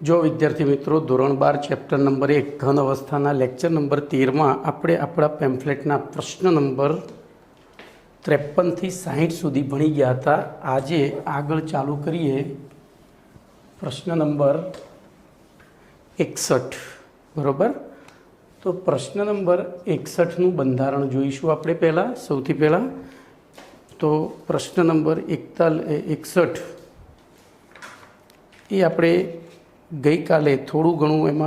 जो विद्यार्थी मित्रों धोरण 12 चैप्टर नंबर 1 घन अवस्था लेक्चर नंबर 13 में આપણે આપણા પેમ્ફલેટના પ્રશ્ન નંબર 53 થી 60 સુધી ભણી ગયા હતા। આજે આગળ ચાલુ કરીએ પ્રશ્ન નંબર 61 બરોબર। તો પ્રશ્ન નંબર 61 નું બંધારણ જોઈશું આપણે પહેલા સૌથી પહેલા। તો પ્રશ્ન નંબર 61 એ આપણે गई काले थोड़ू घणु एम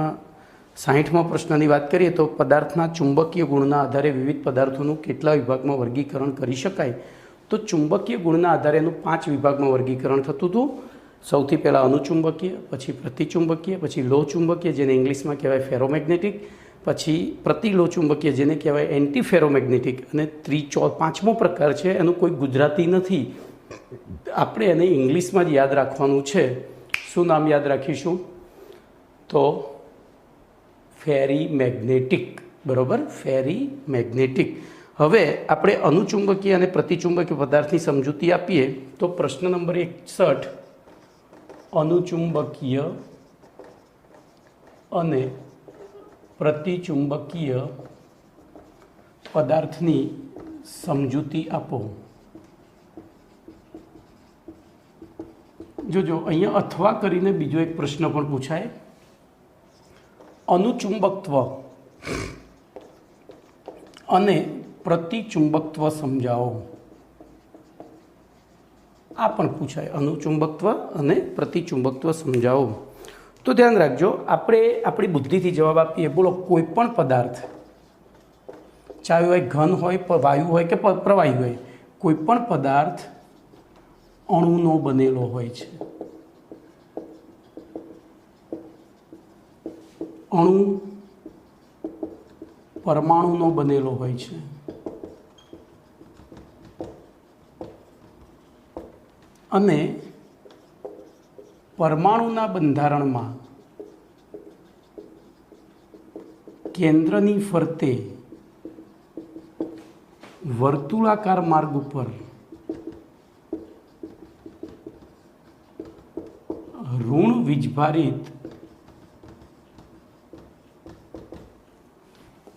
60 प्रश्न की बात करिए तो पदार्थना चुंबकीय गुणना आधारे विविध पदार्थों केटला विभाग में वर्गीकरण करी शकाय। तो चुंबकीय गुणना आधारे 5 विभाग में वर्गीकरण थतुं हतुं। सौथी पहला अनुचुंबकीय, पछी प्रतिचुंबकीय, पछी लो चुंबकीय जेने इंग्लिश में कहेवाय फेरोमेग्नेटिक, पछी प्रति लो चुंबकीय जेने कहेवाय एंटी फेरोमेग्नेटिक अने पांचमो प्रकार छे एनुं कोई गुजराती नथी, आपणे एने इंग्लिश में ज याद राखवानुं छे। शुं नाम याद राखीशुं? तो फेरी मैग्नेटिक बराबर, फेरी मैग्नेटिक। हवे आपणे अनुचुंबकीय अने प्रतिचुंबकीय पदार्थनी समजूती आपीए तो प्रश्न नंबर 61 अनुचुंबकीय अने प्रतिचुंबकीय पदार्थनी समजूती आपो। जो अहींया अथवा करीने बीजो एक प्रश्न पण पूछाय, अनुचुंबकत्व अने प्रतिचुंबकत्व समजावो। आ पण पूछाय, अनुचुंबकत्व अने प्रतिचुंबकत्व समजावो। तो ध्यान राखजो, आपणे आपणी बुद्धिथी जवाब आपीए। बोलो कोईपण पदार्थ, चाहे वह घन होय, वायु होय के प्रवाही होय, कोईपण पदार्थ अणुनो बनेलो होय छे। अणु परमाणुनो बनेलो होय छे। अने परमाणुना बंधारणमां केंद्रनी फरते वर्तुळाकार मार्ग पर ऋण वीजभारित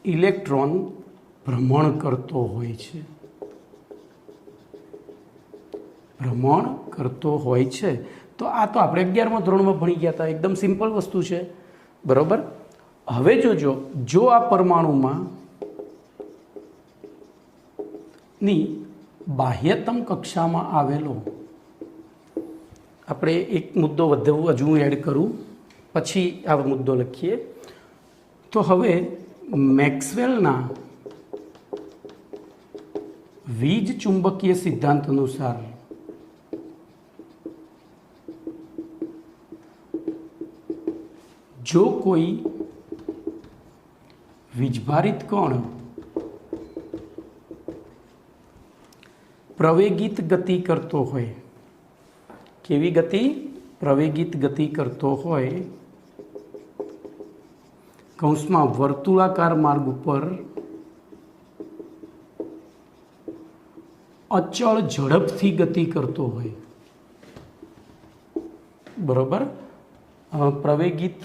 इलेक्ट्रॉन भ्रमण करतो होय छे। भ्रमण करतो होय छे। तो आ तो आपणे 11मा धोरणमां भणी गया था, एकदम सिंपल वस्तु छे बराबर। हवे जोजो, जो आ परमाणुमां नी बाह्यतम कक्षामां आवेलो, આપણે એક મુદ્દો હજુ એડ કરું પછી આ મુદ્દો લખીએ। તો હવે મેક્સવેલના વીજ ચુંબકીય સિદ્ધાંત અનુસાર જો કોઈ વીજભારિત કણ પ્રવેગિત ગતિ કરતો હોય, केवी गति? प्रवेगित गति करतो होय, कौंसमां वर्तुळाकार मार्ग पर अचल झड़पथी गति करतो होय बराबर। प्रवेगित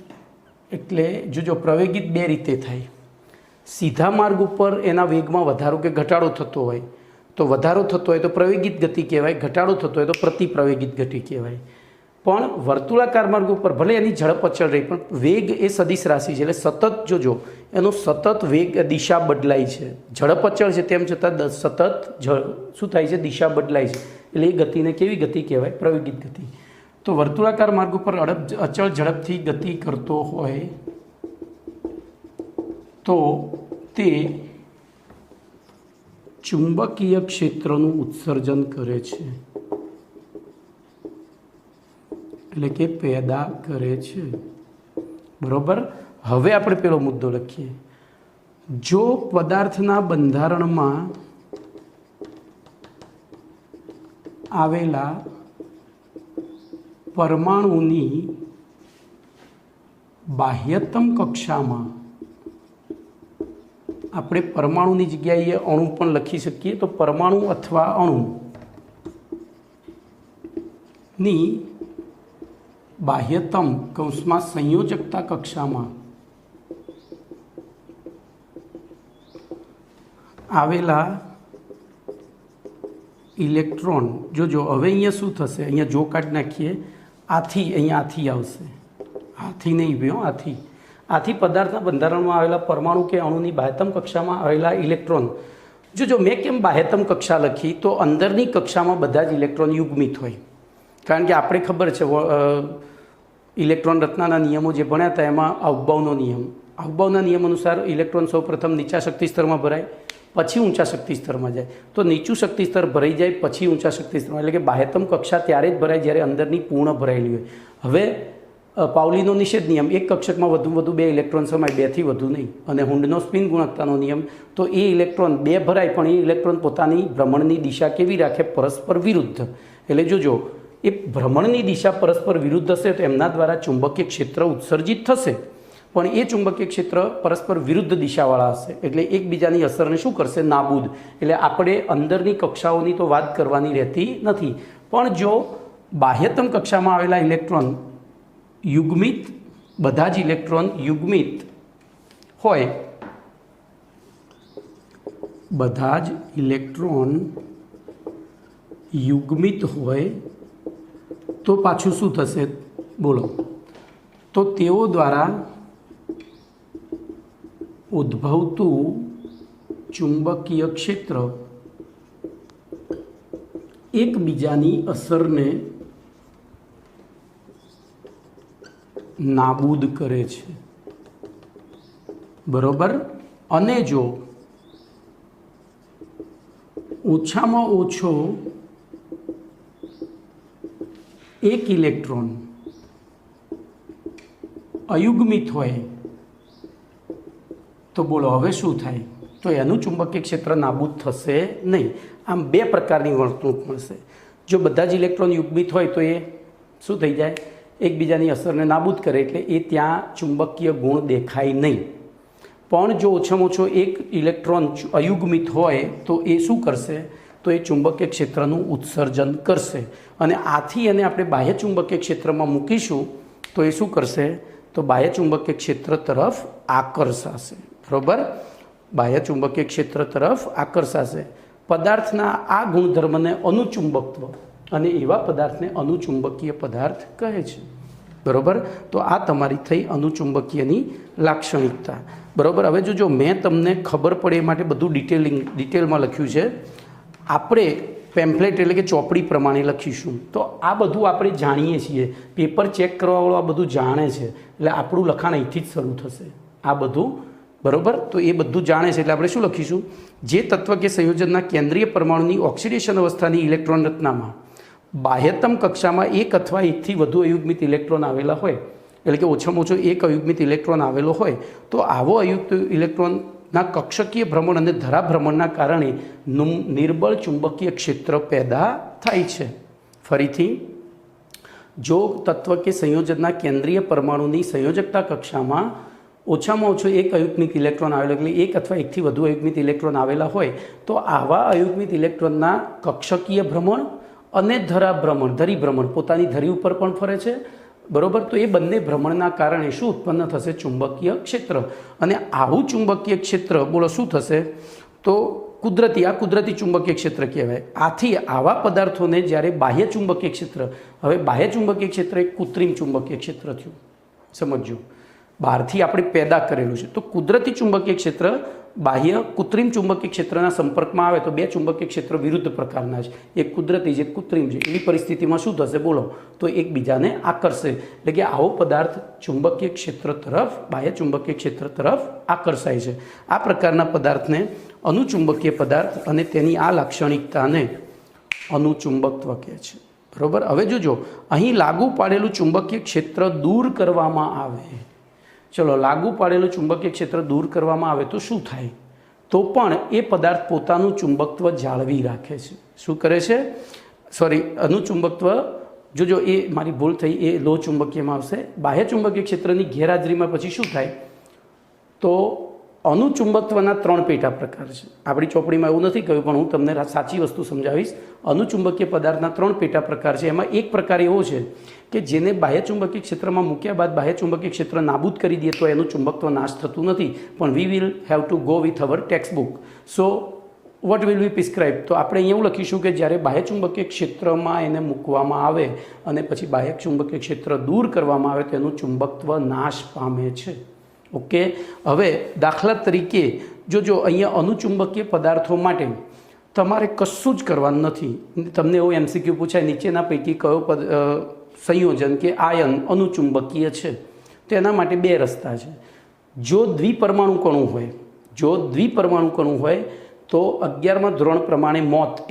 एटले जो प्रवेगित बे रीते थाय। सीधा मार्ग पर एना वेगमां वधारो के घटाडो थतो होय तो वधारो थतो होय तो प्रवेगित गति कहेवाय, घटाडो थतो होय तो प्रति प्रवेगित गति कहेवाय। पण वर्तुळाकार मार्ग पर भले एनी झड़प अचल रही पण वेग ए सदिश राशि छे, एटले सतत जोजो एनो सतत वेग दिशा बदलाय छे। झड़प अचल छे तेम छतां सतत शुं थाय छे? दिशा बदलाय छे। एटले ए गतिने केवी गति कहेवाय? प्रवेगित गति। तो वर्तुळाकार मार्ग पर अचल झड़पथी गति करतो होय तो ते चुंबकीय क्षेत्रનું उत्सर्जन करे छे, એટલે કે પેદા કરે છે બરોબર। હવે આપણે પેલો મુદ્દો લખીએ। જો પદાર્થના બંધારણમાં આવેલા પરમાણુની બાહ્યતમ કક્ષામાં આપણે પરમાણુની જગ્યાએ અણુ પણ લખી શકીએ। તો પરમાણુ અથવા અણુની બાહ્યતમ કૌંસમાં સંયોજકતા કક્ષામાં આવેલા ઇલેક્ટ્રોન જોજો હવે અહીંયા શું થશે, અહીંયા જો કાઢી નાખીએ આથી અહીંયા આથી આવશે, આથી નહીં ભયો આથી પદાર્થના બંધારણમાં આવેલા પરમાણુ કે અણુની બાહ્યતમ કક્ષામાં આવેલા ઇલેક્ટ્રોન જો મેં કેમ બાહ્યતમ કક્ષા લખી તો અંદરની કક્ષામાં બધા જ ઇલેક્ટ્રોન યુગ્મિત હોય, કારણ કે આપણે ખબર છે ઇલેક્ટ્રોન રચનાના નિયમો જે ભણ્યા હતા એમાં અવભાવના નિયમ અનુસાર ઇલેક્ટ્રોન સૌપ્રથમ નીચા શક્તિ સ્તરમાં ભરાય પછી ઊંચા શક્તિ સ્તરમાં જાય, તો નીચું શક્તિ સ્તર ભરાઈ જાય પછી ઊંચા શક્તિ સ્તરમાં, એટલે કે બાહ્યતમ કક્ષા ત્યારે જ ભરાય જ્યારે અંદરની પૂર્ણ ભરાયેલી હોય. હવે પાઉલીનો નિષેધ નિયમ, એક કક્ષકમાં વધુ 2 ઇલેક્ટ્રોન સમાય, 2થી વધુ નહીં, અને હુન્ડનો સ્પિન ગુણકતાનો નિયમ, તો એ ઇલેક્ટ્રોન 2 ભરાય પણ એ ઇલેક્ટ્રોન પોતાની ભ્રમણની દિશા કેવી રાખે, પરસ્પર વિરુદ્ધ. એટલે જોજો એ ભ્રમણની દિશા પરસ્પર વિરુદ્ધ હશે તો એમના દ્વારા ચુંબકીય ક્ષેત્ર ઉત્સર્જિત થશે, પણ એ ચુંબકીય ક્ષેત્ર પરસ્પર વિરુદ્ધ દિશાવાળા હશે એટલે એકબીજાની અસરને શું કરશે, નાબૂદ. એટલે આપણે અંદરની કક્ષાઓની તો વાત કરવાની રહેતી નથી, પણ જો બાહ્યતમ કક્ષામાં આવેલા ઇલેક્ટ્રોન યુગ્મિત, બધા જ ઇલેક્ટ્રોન યુગ્મિત હોય, બધા જ ઇલેક્ટ્રોન યુગ્મિત હોય તો પાછું શું થશે બોલો, તો તેઓ દ્વારા ઉદ્ભવતું ચુંબકીય ક્ષેત્ર એકબીજાની અસરને નાબૂદ કરે છે, બરોબર. અને જો ઓછામાં ઓછો એક ઇલેક્ટ્રોન અયુગ્મિત હોય તો બોલો હવે શું થાય, તો એનું ચુંબકીય ક્ષેત્ર નાબૂદ થશે નહીં. આમ 2 પ્રકારની વર્તણૂક મળશે. જો બધા જ ઇલેક્ટ્રોન યુગ્મિત હોય તો એ શું થઈ જાય, એકબીજાની અસરને નાબૂદ કરે એટલે એ ત્યાં ચુંબકીય ગુણ દેખાય નહીં. પણ જો ઓછામાં ઓછો એક ઇલેક્ટ્રોન અયુગ્મિત હોય તો એ શું કરશે, તો એ ચુંબકીય ક્ષેત્રનું ઉત્સર્જન કરશે, અને આથી એને આપણે બાહ્ય ચુંબકીય ક્ષેત્રમાં મૂકીશું તો એ શું કરશે, તો બાહ્ય ચુંબકીય ક્ષેત્ર તરફ આકર્ષાશે, બરાબર. બાહ્ય ચુંબકીય ક્ષેત્ર તરફ આકર્ષાશે. પદાર્થના આ ગુણધર્મને અનુચુંબકત્વ, અને એવા પદાર્થને અનુચુંબકીય પદાર્થ કહે છે, બરાબર. તો આ તમારી થઈ અનુચુંબકીયની લાક્ષણિકતા, બરાબર. હવે જો મેં તમને ખબર પડે એ માટે બધું ડિટેલમાં લખ્યું છે. આપણે પેમ્ફલેટ એટલે કે ચોપડી પ્રમાણે લખીશું, તો આ બધું આપણે જાણીએ છીએ, પેપર ચેક કરવાવાળો આ બધું જાણે છે, એટલે આપણું લખાણ અહીંથી જ શરૂ થશે આ બધું, બરાબર. તો એ બધું જાણે છે એટલે આપણે શું લખીશું, જે તત્વ કે સંયોજનના કેન્દ્રીય પરમાણુની ઓક્સિડેશન અવસ્થાની ઇલેક્ટ્રોન રચનામાં બાહ્યતમ કક્ષામાં એક અથવા એકથી વધુ અયુગ્મિત ઇલેક્ટ્રોન આવેલા હોય, એટલે કે ઓછામાં ઓછો એક અયુગ્મિત ઇલેક્ટ્રોન આવેલો હોય, તો આવો અયુક્ત ઇલેક્ટ્રોનના કક્ષકીય ભ્રમણ અને ધરાભ્રમણના કારણે નિર્બળ ચુંબકીય ક્ષેત્ર પેદા થાય છે. ફરીથી, જો તત્વ કે સંયોજનના કેન્દ્રીય પરમાણુની સંયોજકતા કક્ષામાં ઓછામાં ઓછો એક અયુગ્મિત ઇલેક્ટ્રોન આવેલો, એટલે એક અથવા એકથી વધુ અયુગ્મિત ઇલેક્ટ્રોન આવેલા હોય, તો આવા અયુગ્મિત ઇલેક્ટ્રોનના કક્ષકીય ભ્રમણ અને ધરીભ્રમણ પોતાની ધરી ઉપર પણ ફરે છે, બરાબર. તો એ બંને ભ્રમણના કારણે શું ઉત્પન્ન થશે, ચુંબકીય ક્ષેત્ર. અને આવું ચુંબકીય ક્ષેત્ર બોલો શું થશે, તો કુદરતી ચુંબકીય ક્ષેત્ર કહેવાય. આથી આવા પદાર્થોને જ્યારે બાહ્ય ચુંબકીય ક્ષેત્ર, હવે બાહ્ય ચુંબકીય ક્ષેત્ર એક કૃત્રિમ ચુંબકીય ક્ષેત્ર થયું, સમજો, બહારથી આપણે પેદા કરેલું છે. તો કુદરતી ચુંબકીય ક્ષેત્ર બાહ્ય કૃત્રિમ ચુંબકીય ક્ષેત્રના સંપર્કમાં આવે તો 2 ચુંબકીય ક્ષેત્ર વિરુદ્ધ પ્રકારના છે, એક કુદરતી છે, એક કૃત્રિમ છે. એવી પરિસ્થિતિમાં શું થશે બોલો, તો એકબીજાને આકર્ષે, એટલે કે આવો પદાર્થ ચુંબકીય ક્ષેત્ર તરફ, બાહ્ય ચુંબકીય ક્ષેત્ર તરફ આકર્ષાય છે. આ પ્રકારના પદાર્થને અનુચુંબકીય પદાર્થ અને તેની આ લાક્ષણિકતાને અનુચુંબકત્વ કહે છે, બરાબર. હવે જોજો, અહીં લાગુ પાડેલું ચુંબકીય ક્ષેત્ર દૂર કરવામાં આવે, ચલો લાગુ પાડેલું ચુંબકીય ક્ષેત્ર દૂર કરવામાં આવે તો શું થાય, તો પણ એ પદાર્થ પોતાનું ચુંબકત્વ જાળવી રાખે છે. શું કરે છે, અનુચુંબકત્વ, જોજો એ મારી ભૂલ થઈ, એ લો ચુંબકીયમાં આવશે. બાહ્ય ચુંબકીય ક્ષેત્રની ગેરહાજરીમાં પછી શું થાય, તો અનુચુંબકત્વના 3 પેટા પ્રકાર છે. આપણી ચોપડીમાં એવું નથી કહ્યું, પણ હું તમને સાચી વસ્તુ સમજાવીશ. અનુચુંબકીય પદાર્થના 3 પેટા પ્રકાર છે. એમાં એક પ્રકાર એવો છે કે જેને બાહ્ય ચુંબકીય ક્ષેત્રમાં મૂક્યા બાદ બાહ્ય ચુંબકીય ક્ષેત્ર નાબૂદ કરી દે તો એનું ચુંબકત્વ નાશ થતું નથી. પણ we will have to go with our text book. So what will we prescribe? તો આપણે અહીંયા એવું લખીશું કે જ્યારે બાહ્ય ચુંબકીય ક્ષેત્રમાં એને મૂકવામાં આવે અને પછી બાહ્ય ચુંબકીય ક્ષેત્ર દૂર કરવામાં આવે તો એનું ચુંબકત્વ નાશ પામે છે. ઓકે. હવે દાખલા તરીકે જો અહીંયા અનુચુંબકીય પદાર્થો માટે તમારે કશું જ કરવાનું નથી. તમને એવો MCQ પૂછાય, નીચેના પૈકી કયો સંયોજન કે આયન અનુચુંબકીય છે? તો એના માટે 2 રસ્તા છે. જો દ્વિપરમાણુ કણું હોય તો 11મા ધોરણ પ્રમાણે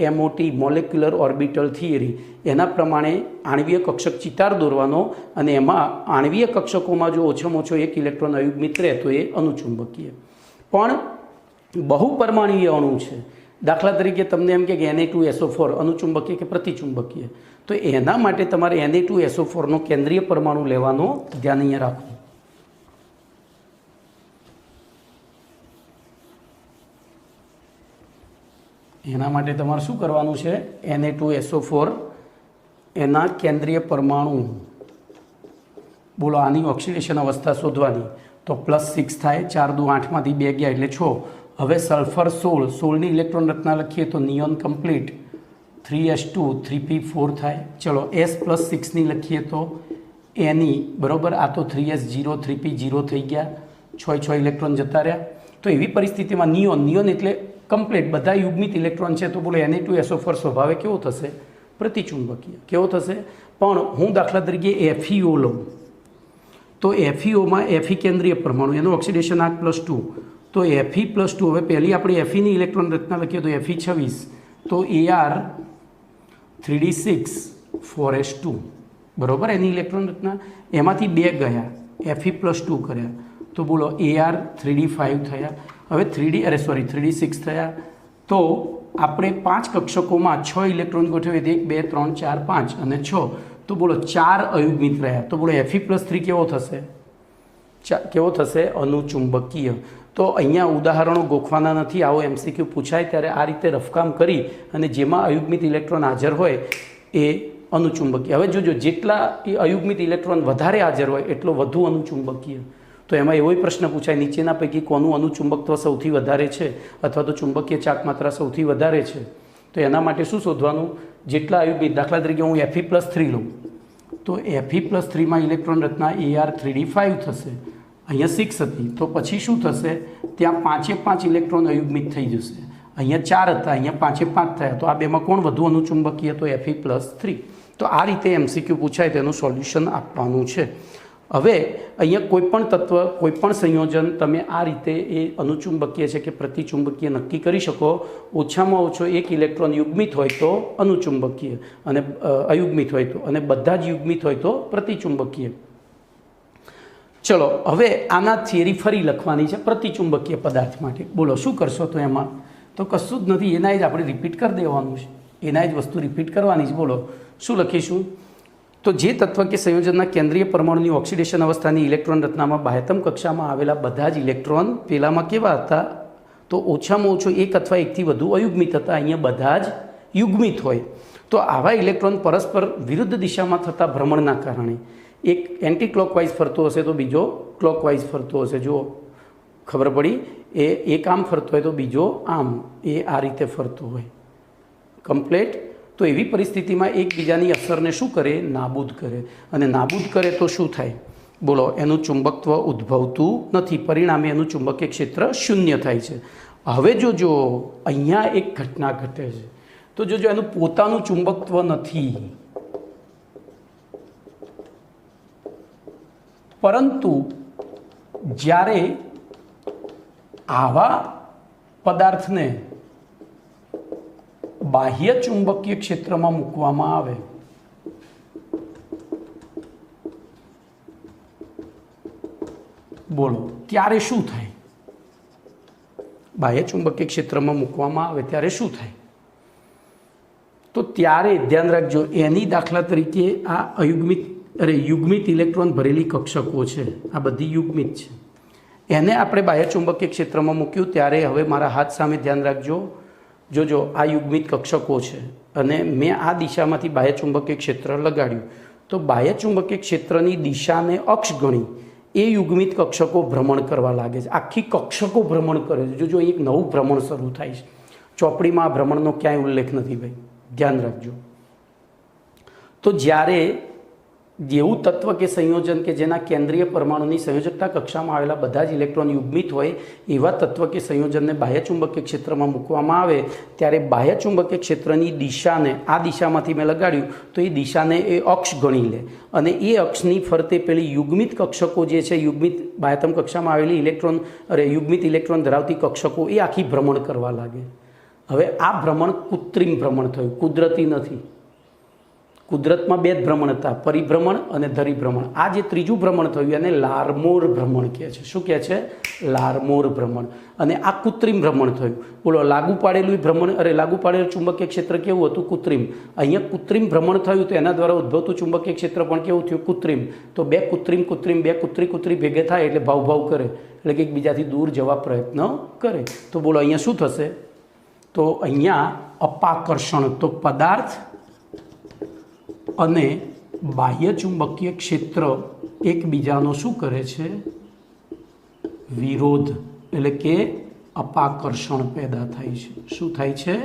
MOT મોલેક્યુલર ઓર્બિટલ થિયરી, એના પ્રમાણે આણ્વીય કક્ષક ચિતાર દોરવાનો અને એમાં આણ્વીય કક્ષકોમાં જો ઓછામાં ઓછો 1 ઇલેક્ટ્રોન અયુગ્મિત રહે તો એ અનુચુંબકીય. પણ બહુપરમાણુય અણુ છે, દાખલા તરીકે તમને એમ કે Na2SO4 અનુચુંબકીય કે પ્રતિચુંબકીય, તો એના માટે તમારે Na2SO4નો કેન્દ્રીય પરમાણુ લેવાનો, ધ્યાન અહીંયા રાખો. એના માટે તમારે શું કરવાનું છે? Na2SO4 એના કેન્દ્રીય પરમાણુ, બોલો આની ઓક્સિડેશન અવસ્થા શોધવાની. તો +6 થાય, 4 દુ 8 માંથી 2 ગયા એટલે 6. હવે સલ્ફર 16ની ઇલેક્ટ્રોન રચના લખીએ તો નિયોન કમ્પ્લીટ 3s2 3p4 થાય. ચલો S+6ની લખીએ તો એની બરાબર, આ તો 3s0 3p0 થઈ ગયા, 6 ઇલેક્ટ્રોન જતા રહ્યા. તો એવી પરિસ્થિતિમાં નિયોન એટલે કમ્પ્લીટ બધા યુગ્મિત ઇલેક્ટ્રોન છે. તો બોલો Na2SO4 સ્વભાવે કેવો થશે? પ્રતિચુંબકીય. કેવો થશે? પણ હું દાખલા તરીકે FeO લઉં તો FeOમાં Fe કેન્દ્રીય પરમાણુ, એનું ઓક્સિડેશન આર્ક +2. તો Fe+2, હવે પહેલી આપણે Feની ઇલેક્ટ્રોન રચના લખીએ તો Fe26, તો Ar 3d6 4s2 બરાબર. એની ઇલેક્ટ્રોન રચના એમાંથી 2 ગયા, Fe+2 કર્યા તો બોલો Ar 3d5 થયા. હવે 3d6 થયા. તો આપણે 5 કક્ષકોમાં 6 ઇલેક્ટ્રોન ગોઠવીએ, 1 2 3 4 5 અને 6. તો બોલો 4 અયુગ્મિત રહ્યા. તો બોલો Fe+3 કેવો થશે? અનુચુંબકીય. તો અહીંયા ઉદાહરણો ગોખવાના નથી. આવો MCQ પૂછાય ત્યારે આ રીતે રફકામ કરી અને જેમાં અયુગ્મિત ઇલેક્ટ્રોન હાજર હોય એ અનુચુંબકીય. હવે જોજો, જેટલા એ અયુગ્મિત ઇલેક્ટ્રોન વધારે હાજર હોય એટલો વધુ અનુચુંબકીય. તો એમાં એવો પ્રશ્ન પૂછાય, નીચેના પૈકી કોનું અનુચુંબકત્વ સૌથી વધારે છે અથવા તો ચુંબકીય ચાક માત્રા સૌથી વધારે છે? તો એના માટે શું શોધવાનું? જેટલા અયુગ્મિત, દાખલા તરીકે હું Fe+3 લઉં તો Fe+3માં ઇલેક્ટ્રોન રચના Ar 3d5 થશે. અહીંયા 6 હતી તો પછી શું થશે? ત્યાં 5 ઇલેક્ટ્રોન અયુગ્મિત થઈ જશે. અહીંયા 4 હતા, અહીંયા 5 થયા. તો આ બેમાં કોણ વધુ અનુચુંબકીય? તો Fe+3. તો આ રીતે MCQ પૂછાય તેનું સોલ્યુશન આપવાનું છે. હવે અહીંયા કોઈપણ તત્વ, કોઈપણ સંયોજન તમે આ રીતે એ અનુચુંબકીય છે કે પ્રતિચુંબકીય નક્કી કરી શકો. ઓછામાં ઓછો 1 ઇલેક્ટ્રોન યુગ્મિત હોય તો અનુચુંબકીય, અને અયુગ્મિત હોય તો, અને બધા જ યુગ્મિત હોય તો પ્રતિચુંબકીય. ચલો હવે આના થિયરી ફરી લખવાની છે પ્રતિચુંબકીય પદાર્થ માટે. બોલો શું કરશો? તો એમાં તો કશું જ નથી, એના જ આપણે રિપીટ કરી દેવાનું છે, એના જ વસ્તુ રિપીટ કરવાની છે. બોલો શું લખીશું? તો જે તત્વ કે સંયોજનના કેન્દ્રીય પરમાણુની ઓક્સિડેશન અવસ્થાની ઇલેક્ટ્રોન રચનામાં બાહ્યતમ કક્ષામાં આવેલા બધા જ ઇલેક્ટ્રોન પેલામાં કેવા હતા? તો ઓછામાં ઓછો 1 અથવા 1 થી વધુ અયુગ્મિત હતા. અહીંયા બધા જ યુગ્મિત હોય. તો આવા ઇલેક્ટ્રોન પરસ્પર વિરુદ્ધ દિશામાં થતા ભ્રમણના કારણે એક એન્ટી ક્લોકવાઇઝ ફરતો હશે તો બીજો ક્લોકવાઇઝ ફરતો હશે. જો ખબર પડી? એક આમ ફરતો હોય તો બીજો આમ, એ આ રીતે ફરતો હોય. કમ્પ્લેટ. તો એવી પરિસ્થિતિમાં એકબીજાની અસરને શું કરે? નાબૂદ કરે. અને નાબૂદ કરે તો શું થાય? બોલો, એનું ચુંબકત્વ ઉદ્ભવતું નથી, પરિણામે એનું ચુંબકીય ક્ષેત્ર 0 થાય છે. હવે જોજો અહીંયા એક ઘટના ઘટે છે. તો જોજો, એનું પોતાનું ચુંબકત્વ નથી, પરંતુ જ્યારે આવા પદાર્થને બાહ્ય ચુંબકીય ક્ષેત્રમાં મૂકવામાં આવે બોલો ત્યારે શું થાય? બાહ્ય ચુંબકીય ક્ષેત્રમાં મૂકવામાં આવે ત્યારે શું થાય? તો ત્યારે ધ્યાન રાખજો, એની દાખલા તરીકે આ યુગ્મિત ઇલેક્ટ્રોન ભરેલી કક્ષકો છે, આ બધી યુગ્મિત છે. એને આપણે બાહ્ય ચુંબકીય ક્ષેત્રમાં મૂક્યું ત્યારે હવે મારા હાથ સામે ધ્યાન રાખજો, જોજો આ યુગ્મિત કક્ષકો છે અને મેં આ દિશામાંથી બાહ્ય ચુંબકીય ક્ષેત્ર લગાડ્યું, તો બાહ્ય ચુંબકીય ક્ષેત્રની દિશાને અક્ષ ગણી એ યુગ્મિત કક્ષકો ભ્રમણ કરવા લાગે છે, આખી કક્ષકો ભ્રમણ કરે છે. જોજો એક નવું ભ્રમણ શરૂ થાય છે. ચોપડીમાં આ ભ્રમણનો ક્યાંય ઉલ્લેખ નથી ભાઈ, ધ્યાન રાખજો. તો જ્યારે જેવું તત્વ કે સંયોજન કે જેના કેન્દ્રીય પરમાણુની સંયોજકતા કક્ષામાં આવેલા બધા જ ઇલેક્ટ્રોન યુગ્મિત હોય એવા તત્વ કે સંયોજનને બાહ્ય ચુંબકીય ક્ષેત્રમાં મૂકવામાં આવે ત્યારે બાહ્ય ચુંબકીય ક્ષેત્રની દિશાને આ દિશામાંથી મેં લગાડ્યું તો એ દિશાને એ અક્ષ ગણી લે અને એ અક્ષની ફરતે પેલી યુગ્મિત કક્ષકો જે છે, યુગ્મિત બાહ્યતમ કક્ષામાં આવેલી યુગ્મિત ઇલેક્ટ્રોન ધરાવતી કક્ષકો એ આખી ભ્રમણ કરવા લાગે. હવે આ ભ્રમણ કૃત્રિમ ભ્રમણ થયું, કુદરતી નથી. કુદરતમાં બે જ ભ્રમણ હતા, પરિભ્રમણ અને ધરીભ્રમણ. આ જે ત્રીજું ભ્રમણ થયું એને લારમોર ભ્રમણ કહે છે. શું કહે છે? લારમોર ભ્રમણ. અને આ કૃત્રિમ ભ્રમણ થયું. બોલો, લાગુ પાડેલું ભ્રમણ, લાગુ પાડેલું ચુંબકીય ક્ષેત્ર કેવું હતું? કૃત્રિમ. અહીંયા કૃત્રિમ ભ્રમણ થયું તો એના દ્વારા ઉદ્ભવતું ચુંબકીય ક્ષેત્ર પણ કેવું થયું? કૃત્રિમ. તો બે કૃત્રિમ બે કુત્રી ભેગે થાય એટલે ભાવ કરે, એટલે કે એકબીજાથી દૂર જવા પ્રયત્ન કરે. તો બોલો અહીંયા શું થશે? તો અહીંયા અપાકર્ષણ, તો પદાર્થ અને બાહ્ય ચુંબકીય ક્ષેત્ર એકબીજાનો શું કરે છે? વિરોધ, એટલે કે અપાકર્ષણ પેદા થાય છે. શું થાય છે?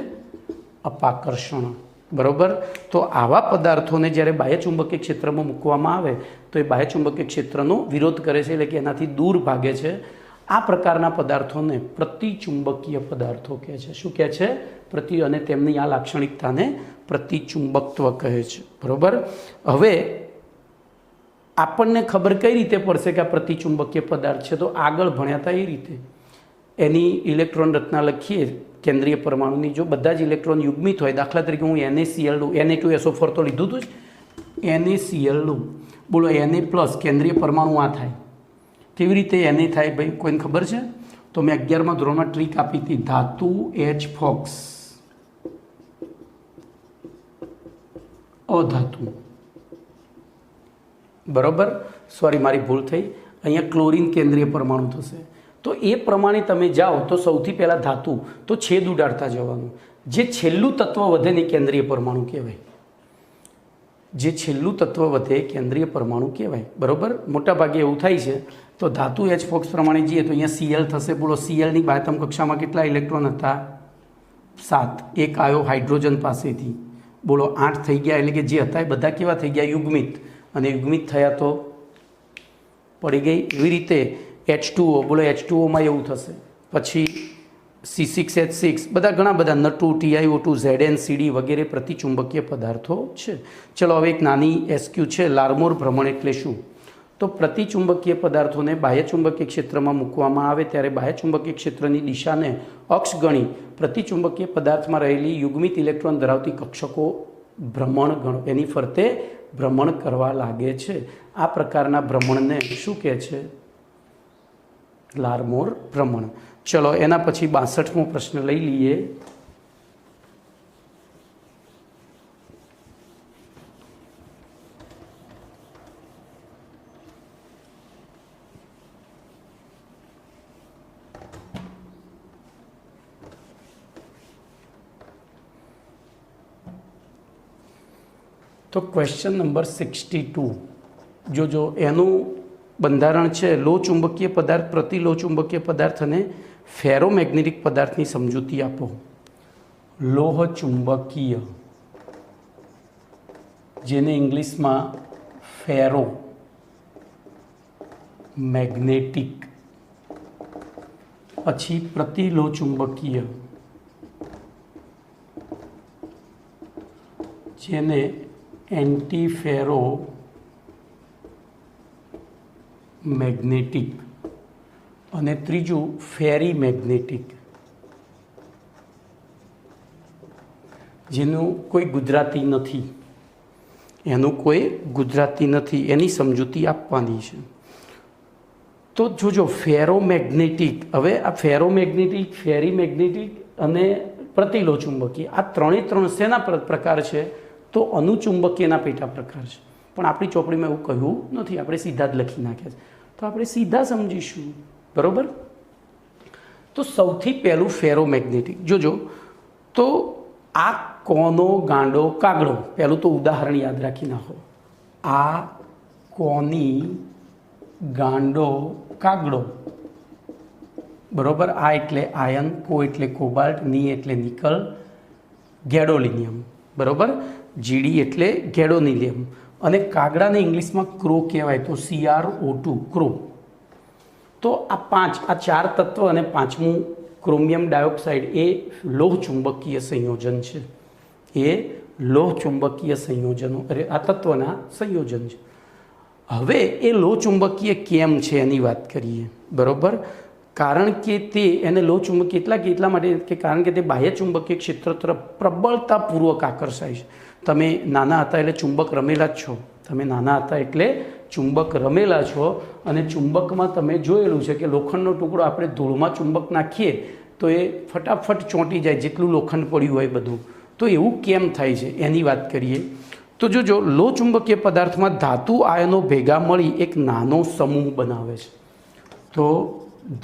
અપાકર્ષણ. બરાબર. તો આવા પદાર્થોને જ્યારે બાહ્ય ચુંબકીય ક્ષેત્રમાં મૂકવામાં આવે તો એ બાહ્ય ચુંબકીય ક્ષેત્રનો વિરોધ કરે છે, એટલે કે એનાથી દૂર ભાગે છે. આ પ્રકારના પદાર્થોને પ્રતિચુંબકીય પદાર્થો કહે છે. શું કહે છે? અને તેમની આ લાક્ષણિકતાને પ્રતિચુંબકત્વ કહે છે. બરાબર. હવે આપણને ખબર કઈ રીતે પડશે કે આ પ્રતિચુંબકીય પદાર્થ છે? તો આગળ ભણ્યા હતા એ રીતે એની ઇલેક્ટ્રોન રચના લખીએ કેન્દ્રીય પરમાણુની. જો બધા જ ઇલેક્ટ્રોન યુગ્મિત હોય, દાખલા તરીકે હું NaCl લઉં, Na2SO4 તો લીધું હતું જ, NaCl લઉં. બોલો, Na+ કેન્દ્રીય પરમાણુ આ થાય. કેવી રીતે Na થાય ભાઈ? કોઈને ખબર છે? તો મેં 11મા ધોરણમાં ટ્રીક આપી હતી, ધાતુ H-FOX અધાતુ. બરાબર. સોરી, મારી ભૂલ થઈ. અહીંયા ક્લોરીન કેન્દ્રીય પરમાણુ થશે. તો એ પ્રમાણે તમે જાઓ તો સૌથી પહેલાં ધાતુ, તો છેદ ઉડાડતા જવાનું. જે છેલ્લું તત્વ વધે ને કેન્દ્રીય પરમાણુ કહેવાય. જે છેલ્લું તત્વ વધે કેન્દ્રીય પરમાણુ કહેવાય. બરાબર. મોટાભાગે એવું થાય છે. તો ધાતુ H-FOX પ્રમાણે જઈએ તો અહીંયા Cl થશે. બોલો, Clની બાહ્યતમ કક્ષામાં કેટલા ઇલેક્ટ્રોન હતા? 7. એક આવ્યો હાઇડ્રોજન પાસેથી. બોલો, 8 થઈ ગયા. એટલે કે જે હતા એ બધા કેવા થઈ ગયા? યુગ્મિત. અને યુગ્મિત થયા તો પડી ગઈ. એવી રીતે H2O, બોલો H2Oમાં એવું થશે. પછી C6H6, બધા ઘણા બધા, N2, TiO2, ZnCd વગેરે પ્રતિચુંબકીય પદાર્થો છે. ચલો હવે એક નાની SQ છે, લારમોર ભ્રમણ એટલે શું? તો પ્રતિચુંબકીય પદાર્થોને બાહ્ય ચુંબકીય ક્ષેત્રમાં મૂકવામાં આવે ત્યારે બાહ્ય ચુંબકીય ક્ષેત્રની દિશાને અક્ષ ગણી પ્રતિચુંબકીય પદાર્થમાં રહેલી યુગ્મિત ઇલેક્ટ્રોન ધરાવતી કક્ષકો એની ફરતે ભ્રમણ કરવા લાગે છે. આ પ્રકારના ભ્રમણને શું કહે છે? લારમોર ભ્રમણ. ચલો એના પછી 62મો પ્રશ્ન લઈ લઈએ. તો ક્વેશ્ચન નંબર 62 જોજો. એનું બંધારણ છે લો ચુંબકીય પદાર્થ, પ્રતિ લો ચુંબકીય પદાર્થ અને ફેરોમેગ્નેટિક પદાર્થની સમજૂતી આપો. લોહ ચુંબકીય, જેને ઇંગ્લિશમાં ફેરો મેગ્નેટિક, પછી પ્રતિ લો ચુંબકીય, જેને એન્ટીફેરો મેગ્નેટિક, અને ત્રીજું ફેરી મેગ્નેટિક, જેનું કોઈ ગુજરાતી નથી. એની સમજૂતી આપવાની છે. તો જોજો, ફેરોમેગ્નેટિક. હવે આ ફેરોમેગ્નેટિક, ફેરી મેગ્નેટિક અને પ્રતિલો ચુંબકીય, આ ત્રણ શેના પ્રકાર છે? તો અનુચુંબકીયના પેટા પ્રકાર છે. પણ આપણી ચોપડીમાં એવું કહ્યું નથી, આપણે સીધા જ લખી નાખ્યા છે. તો આપણે સીધા સમજીશું. બરાબર. તો સૌથી પહેલું ફેરોમેગ્નેટિક જોજો. તો આ કોનો ગાંડો કાગડો, પહેલું તો ઉદાહરણ યાદ રાખી નાખો. આ કોની ગાંડો કાગડો, બરોબર. આ એટલે આયન, કો એટલે કોબાલ્ટ, ની એટલે નિકલ, ગેડોલિનિયમ, બરોબર. જીડી એટલે ગેડોનિલિયમ, અને કાગડાને ઇંગ્લિશમાં ક્રો કહેવાય, તો CrO2 ક્રો. તો આ ચાર તત્વ અને પાંચમું ક્રોમિયમ ડાયોક્સાઇડ એ લોહ ચુંબકીય સંયોજન છે. એ લોહ ચુંબકીય સંયોજનો, આ તત્વના સંયોજન છે. હવે એ લોહ ચુંબકીય કેમ છે એની વાત કરીએ, બરોબર. કારણ કે તે એને લોહ ચુંબકીય એટલા માટે કે કારણ કે તે બાહ્ય ચુંબકીય ક્ષેત્ર તરફ પ્રબળતાપૂર્વક આકર્ષાય છે. તમે નાના હતા એટલે ચુંબક રમેલા જ છો. તમે નાના હતા એટલે ચુંબક રમેલા છો, અને ચુંબકમાં તમે જોયેલું છે કે લોખંડનો ટુકડો આપણે ધૂળમાં ચુંબક નાખીએ તો એ ફટાફટ ચોંટી જાય, જેટલું લોખંડ પડ્યું હોય બધું. તો એવું કેમ થાય છે એની વાત કરીએ. તો જોજો, લોહ ચુંબકીય પદાર્થમાં ધાતુ આયનો ભેગા મળી એક નાનો સમૂહ બનાવે છે. તો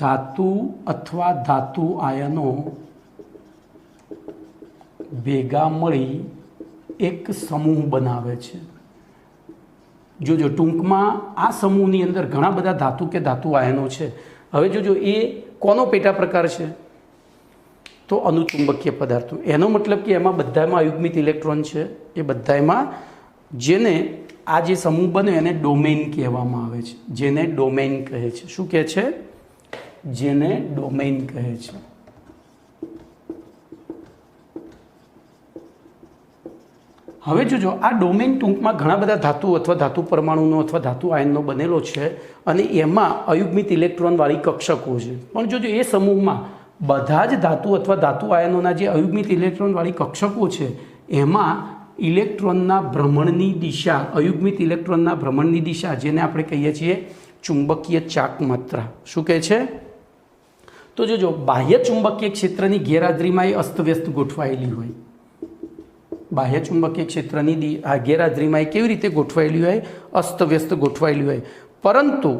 ધાતુ અથવા ધાતુ આયનો ભેગા મળી એક સમૂહ બનાવે છે. જોજો, ટૂંકમાં આ સમૂહની અંદર ઘણા બધા ધાતુ કે ધાતુ આયનો છે. હવે જોજો, એ કોનો પેટા પ્રકાર છે? તો અનુચુંબકીય પદાર્થો. એનો મતલબ કે એમાં બધામાં અયુગ્મિત ઇલેક્ટ્રોન છે. એ બધામાં જેને આ જે સમૂહ બન્યો એને ડોમેઇન કહેવામાં આવે છે. જેને ડોમેઇન કહે છે. શું કહે છે? જેને ડોમેઇન કહે છે. હવે જોજો, આ ડોમેઇન ટૂંકમાં ઘણા બધા ધાતુ અથવા ધાતુ પરમાણુનો અથવા ધાતુ આયનનો બનેલો છે, અને એમાં અયુગ્મિત ઇલેક્ટ્રોનવાળી કક્ષકો છે. પણ જોજો, એ સમૂહમાં બધા જ ધાતુ અથવા ધાતુ આયનોના જે અયુગ્મિત ઇલેક્ટ્રોનવાળી કક્ષકો છે એમાં ઇલેક્ટ્રોનના ભ્રમણની દિશા, અયુગ્મિત ઇલેક્ટ્રોનના ભ્રમણની દિશા, જેને આપણે કહીએ છીએ ચુંબકીય ચાક માત્રા. શું કહે છે? તો જોજો, બાહ્ય ચુંબકીય ક્ષેત્રની ગેરહાજરીમાં એ અસ્તવ્યસ્ત ગોઠવાયેલી હોય. બાહ્ય ચુંબકીય ક્ષેત્રની ગેરહાજરીમાં એ કેવી રીતે ગોઠવાયેલી હોય? અસ્તવ્યસ્ત ગોઠવાયેલી હોય. પરંતુ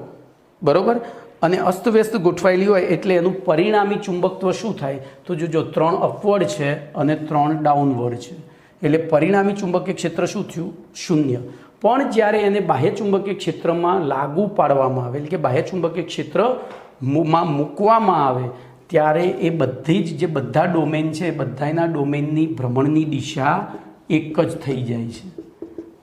બરાબર, અને અસ્તવ્યસ્ત ગોઠવાયેલી હોય એટલે એનું પરિણામી ચુંબકત્વ શું થાય? તો જોજો, 3 અપવર્ડ છે અને 3 ડાઉનવર્ડ છે. એટલે પરિણામી ચુંબકીય ક્ષેત્ર શું થયું? 0. પણ જ્યારે એને બાહ્ય ચુંબકીય ક્ષેત્રમાં લાગુ પાડવામાં આવે, એટલે કે બાહ્ય ચુંબકીય ક્ષેત્રમાં મૂકવામાં આવે, ત્યારે એ બધી જ જે બધા ડોમેન છે, બધાના ડોમેનની ભ્રમણની દિશા એક જ થઈ જાય છે.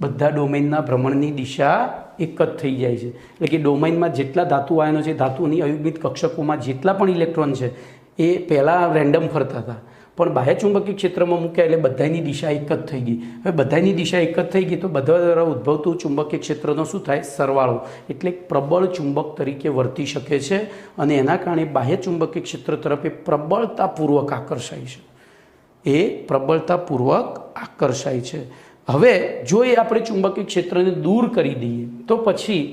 બધા ડોમેનના ભ્રમણની દિશા એક જ થઈ જાય છે. એટલે કે ડોમેનમાં જેટલા ધાતુ આયનો છે, ધાતુની અયુગ્મિત કક્ષકોમાં જેટલા પણ ઇલેક્ટ્રોન છે, એ પહેલાં રેન્ડમ ફરતા હતા, પણ બાહ્ય ચુંબકીય ક્ષેત્રમાં મૂક્યા એટલે બધાની દિશા એક જ થઈ ગઈ. હવે બધાની દિશા એક જ થઈ ગઈ તો બધા દ્વારા ઉદ્ભવતું ચુંબકીય ક્ષેત્રનો શું થાય? સરવાળો. એટલે પ્રબળ ચુંબક તરીકે વર્તી શકે છે, અને એના કારણે બાહ્ય ચુંબકીય ક્ષેત્ર તરફ એ પ્રબળતાપૂર્વક આકર્ષાય છે. એ પ્રબળતાપૂર્વક આકર્ષાય છે. હવે જો એ આપણે ચુંબકીય ક્ષેત્રને દૂર કરી દઈએ તો પછી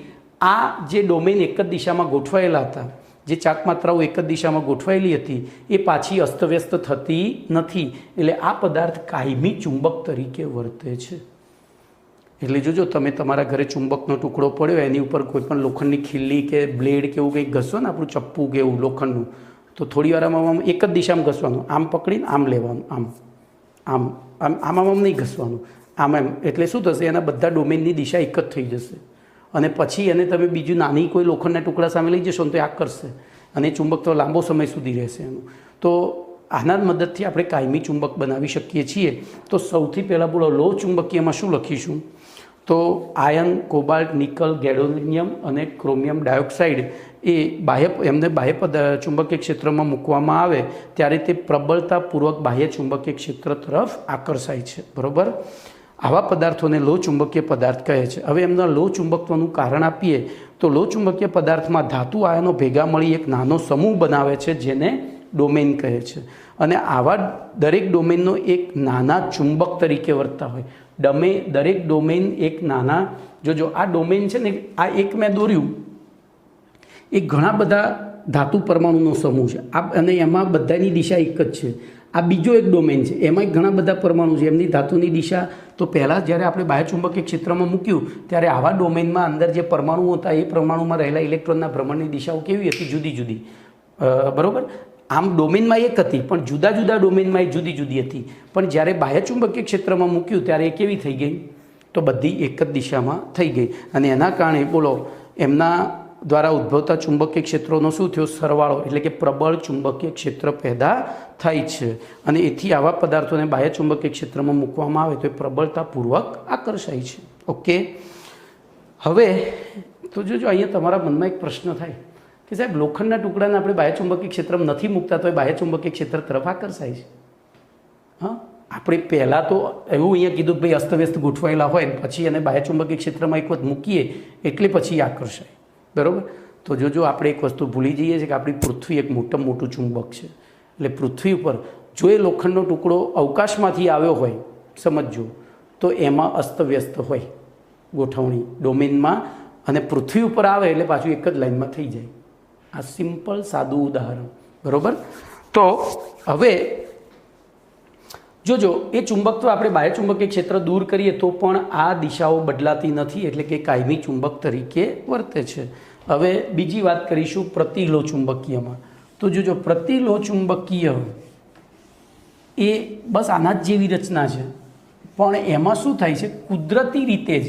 આ જે ડોમેન એક જ દિશામાં ગોઠવાયેલા હતા, જે ચાક માત્રાઓ એક જ દિશામાં ગોઠવાયેલી હતી, એ પાછી અસ્તવ્યસ્ત થતી નથી. એટલે આ પદાર્થ કાયમી ચુંબક તરીકે વર્તે છે. એટલે જોજો, તમે તમારા ઘરે ચુંબકનો ટુકડો પડ્યો, એની ઉપર કોઈ પણ લોખંડની ખીલ્લી કે બ્લેડ કે એવું કંઈક ઘસો ને, આપણું ચપ્પુ કે એવું લોખંડનું, તો થોડી વારમાં એક જ દિશામાં ઘસવાનું, આમ પકડીને આમ લેવાનું, આમ આમ આમ આમ આમ નહીં ઘસવાનું, આમ એમ. એટલે શું થશે? એના બધા ડોમેનની દિશા એક જ થઈ જશે, અને પછી એને તમે બીજું નાની કોઈ લોખંડના ટુકડા સામે લઈ જશો ને તો આ કરશે, અને ચુંબક તો લાંબો સમય સુધી રહેશે એનું. તો આના મદદથી આપણે કાયમી ચુંબક બનાવી શકીએ છીએ. તો સૌથી પહેલાં બોલો, લોહ ચુંબકીયમાં શું લખીશું? તો આયન, કોબાલ્ટ, નિકલ, ગેડોલિનિયમ અને ક્રોમિયમ ડાયોક્સાઇડ એ એમને બાહ્ય ચુંબકીય ક્ષેત્રમાં મૂકવામાં આવે ત્યારે તે પ્રબળતાપૂર્વક બાહ્ય ચુંબકીય ક્ષેત્ર તરફ આકર્ષાય છે. બરાબર? આવા પદાર્થોને લોહ ચુંબકીય પદાર્થ કહે છે. હવે એમના લોહ ચુંબકત્વનું કારણ આપીએ તો લોહ ચુંબકીય પદાર્થમાં ધાતુ આયનો ભેગા મળી એક નાનો સમૂહ બનાવે છે, જેને ડોમેન કહે છે. અને આવા દરેક ડોમેનનો એક નાના ચુંબક તરીકે વર્તતા હોય. દરેક ડોમેન એક નાના, જોજો આ ડોમેન છે ને, આ એક મેં દોર્યું, એ ઘણા બધા ધાતુ પરમાણુનો સમૂહ છે, અને એમાં બધાની દિશા એક જ છે. આ બીજો એક ડોમેન છે, એમાં ઘણા બધા પરમાણુ છે, એમની ધાતુની દિશા. તો પહેલાં જ્યારે આપણે બાહ્યચુંબકીય ક્ષેત્રમાં મૂક્યું ત્યારે આવા ડોમેનમાં અંદર જે પરમાણુઓ હતા એ પરમાણુમાં રહેલા ઇલેક્ટ્રોનના ભ્રમણની દિશાઓ કેવી હતી? જુદી જુદી. બરાબર. આમ ડોમેનમાં એક હતી પણ જુદા જુદા ડોમેનમાં એ જુદી જુદી હતી. પણ જ્યારે બાહ્યચુંબકીય ક્ષેત્રમાં મૂક્યું ત્યારે એ કેવી થઈ ગઈ? તો બધી એક જ દિશામાં થઈ ગઈ. અને એના કારણે બોલો એમના દ્વારા ઉદ્ભવતા ચુંબકીય ક્ષેત્રોનો શું થયો? સરવાળો, એટલે કે પ્રબળ ચુંબકીય ક્ષેત્ર પેદા થાય છે. અને એથી આવા પદાર્થોને બાહ્ય ચુંબકીય ક્ષેત્રમાં મૂકવામાં આવે તો એ પ્રબળતાપૂર્વક આકર્ષાય છે. ઓકે. હવે તો જોજો અહીંયા તમારા મનમાં એક પ્રશ્ન થાય કે સાહેબ લોખંડના ટુકડાને આપણે બાહ્ય ચુંબકીય ક્ષેત્રમાં નથી મૂકતા તો એ બાહ્ય ચુંબકીય ક્ષેત્ર તરફ આકર્ષાય છે. હા, આપણે પહેલાં તો એવું અહીંયા કીધું કે ભાઈ અસ્તવ્યસ્ત ગોઠવાયેલા હોય પછી એને બાહ્ય ચુંબકીય ક્ષેત્રમાં એક વખત મૂકીએ એટલે પછી આકર્ષાય. બરાબર. તો જોજો આપણે એક વસ્તુ ભૂલી જઈએ છીએ કે આપણી પૃથ્વી એક મોટામાં મોટું ચુંબક છે. એટલે પૃથ્વી ઉપર જો એ લોખંડનો ટુકડો અવકાશમાંથી આવ્યો હોય, સમજો, તો એમાં અસ્તવ્યસ્ત હોય ગોઠવણી ડોમેનમાં, અને પૃથ્વી ઉપર આવે એટલે પાછું એક જ લાઈનમાં થઈ જાય. આ સિમ્પલ સાદું ઉદાહરણ. બરાબર. તો હવે જોજો એ ચુંબકત્વ આપણે બાહ્ય ચુંબકીય ક્ષેત્ર દૂર કરીએ તો પણ આ દિશાઓ બદલાતી નથી, એટલે કે કાયમી ચુંબક તરીકે વર્તે છે. હવે બીજી વાત કરીશું પ્રતિલો ચુંબકીયમાં. તો જોજો પ્રતિલો ચુંબકીય એ બસ આના જ જેવી રચના છે, પણ એમાં શું થાય છે? કુદરતી રીતે જ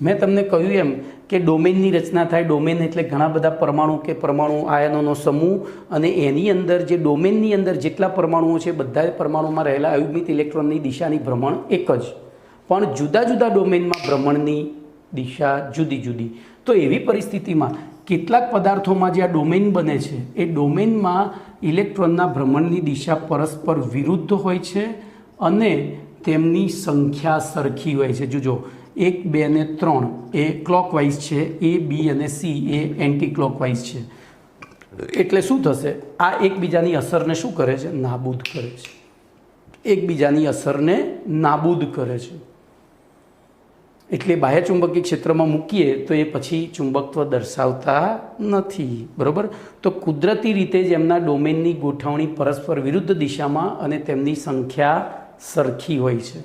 મેં તમને કહ્યું એમ કે ડોમેનની રચના થાય. ડોમેન એટલે ઘણા બધા પરમાણુ કે પરમાણુ આયનોનો સમૂહ, અને એની અંદર જે ડોમેનની અંદર જેટલા પરમાણુઓ છે બધા પરમાણુમાં રહેલા અયુગ્મિત ઇલેક્ટ્રોનની દિશાની ભ્રમણ એક જ, પણ જુદા જુદા ડોમેનમાં ભ્રમણની દિશા જુદી જુદી. તો એવી પરિસ્થિતિમાં કેટલાક પદાર્થોમાં જે આ ડોમેન બને છે એ ડોમેનમાં ઇલેક્ટ્રોનના ભ્રમણની દિશા પરસ્પર વિરુદ્ધ હોય છે અને તેમની સંખ્યા સરખી હોય છે. જોજો 1, 2 અને 3 એ ક્લોકવાઇઝ છે, A, B અને C એ એન્ટી ક્લોકવાઇઝ છે. એટલે શું થશે? આ એકબીજાની અસરને શું કરે છે? નાબૂદ કરે છે. એકબીજાની અસરને નાબૂદ કરે છે. એટલે બાહ્ય ચુંબકીય ક્ષેત્રમાં મૂકીએ તો એ પછી ચુંબકત્વ દર્શાવતા નથી. બરાબર. તો કુદરતી રીતે જ એમના ડોમેનની ગોઠવણી પરસ્પર વિરુદ્ધ દિશામાં અને તેમની સંખ્યા સરખી હોય છે.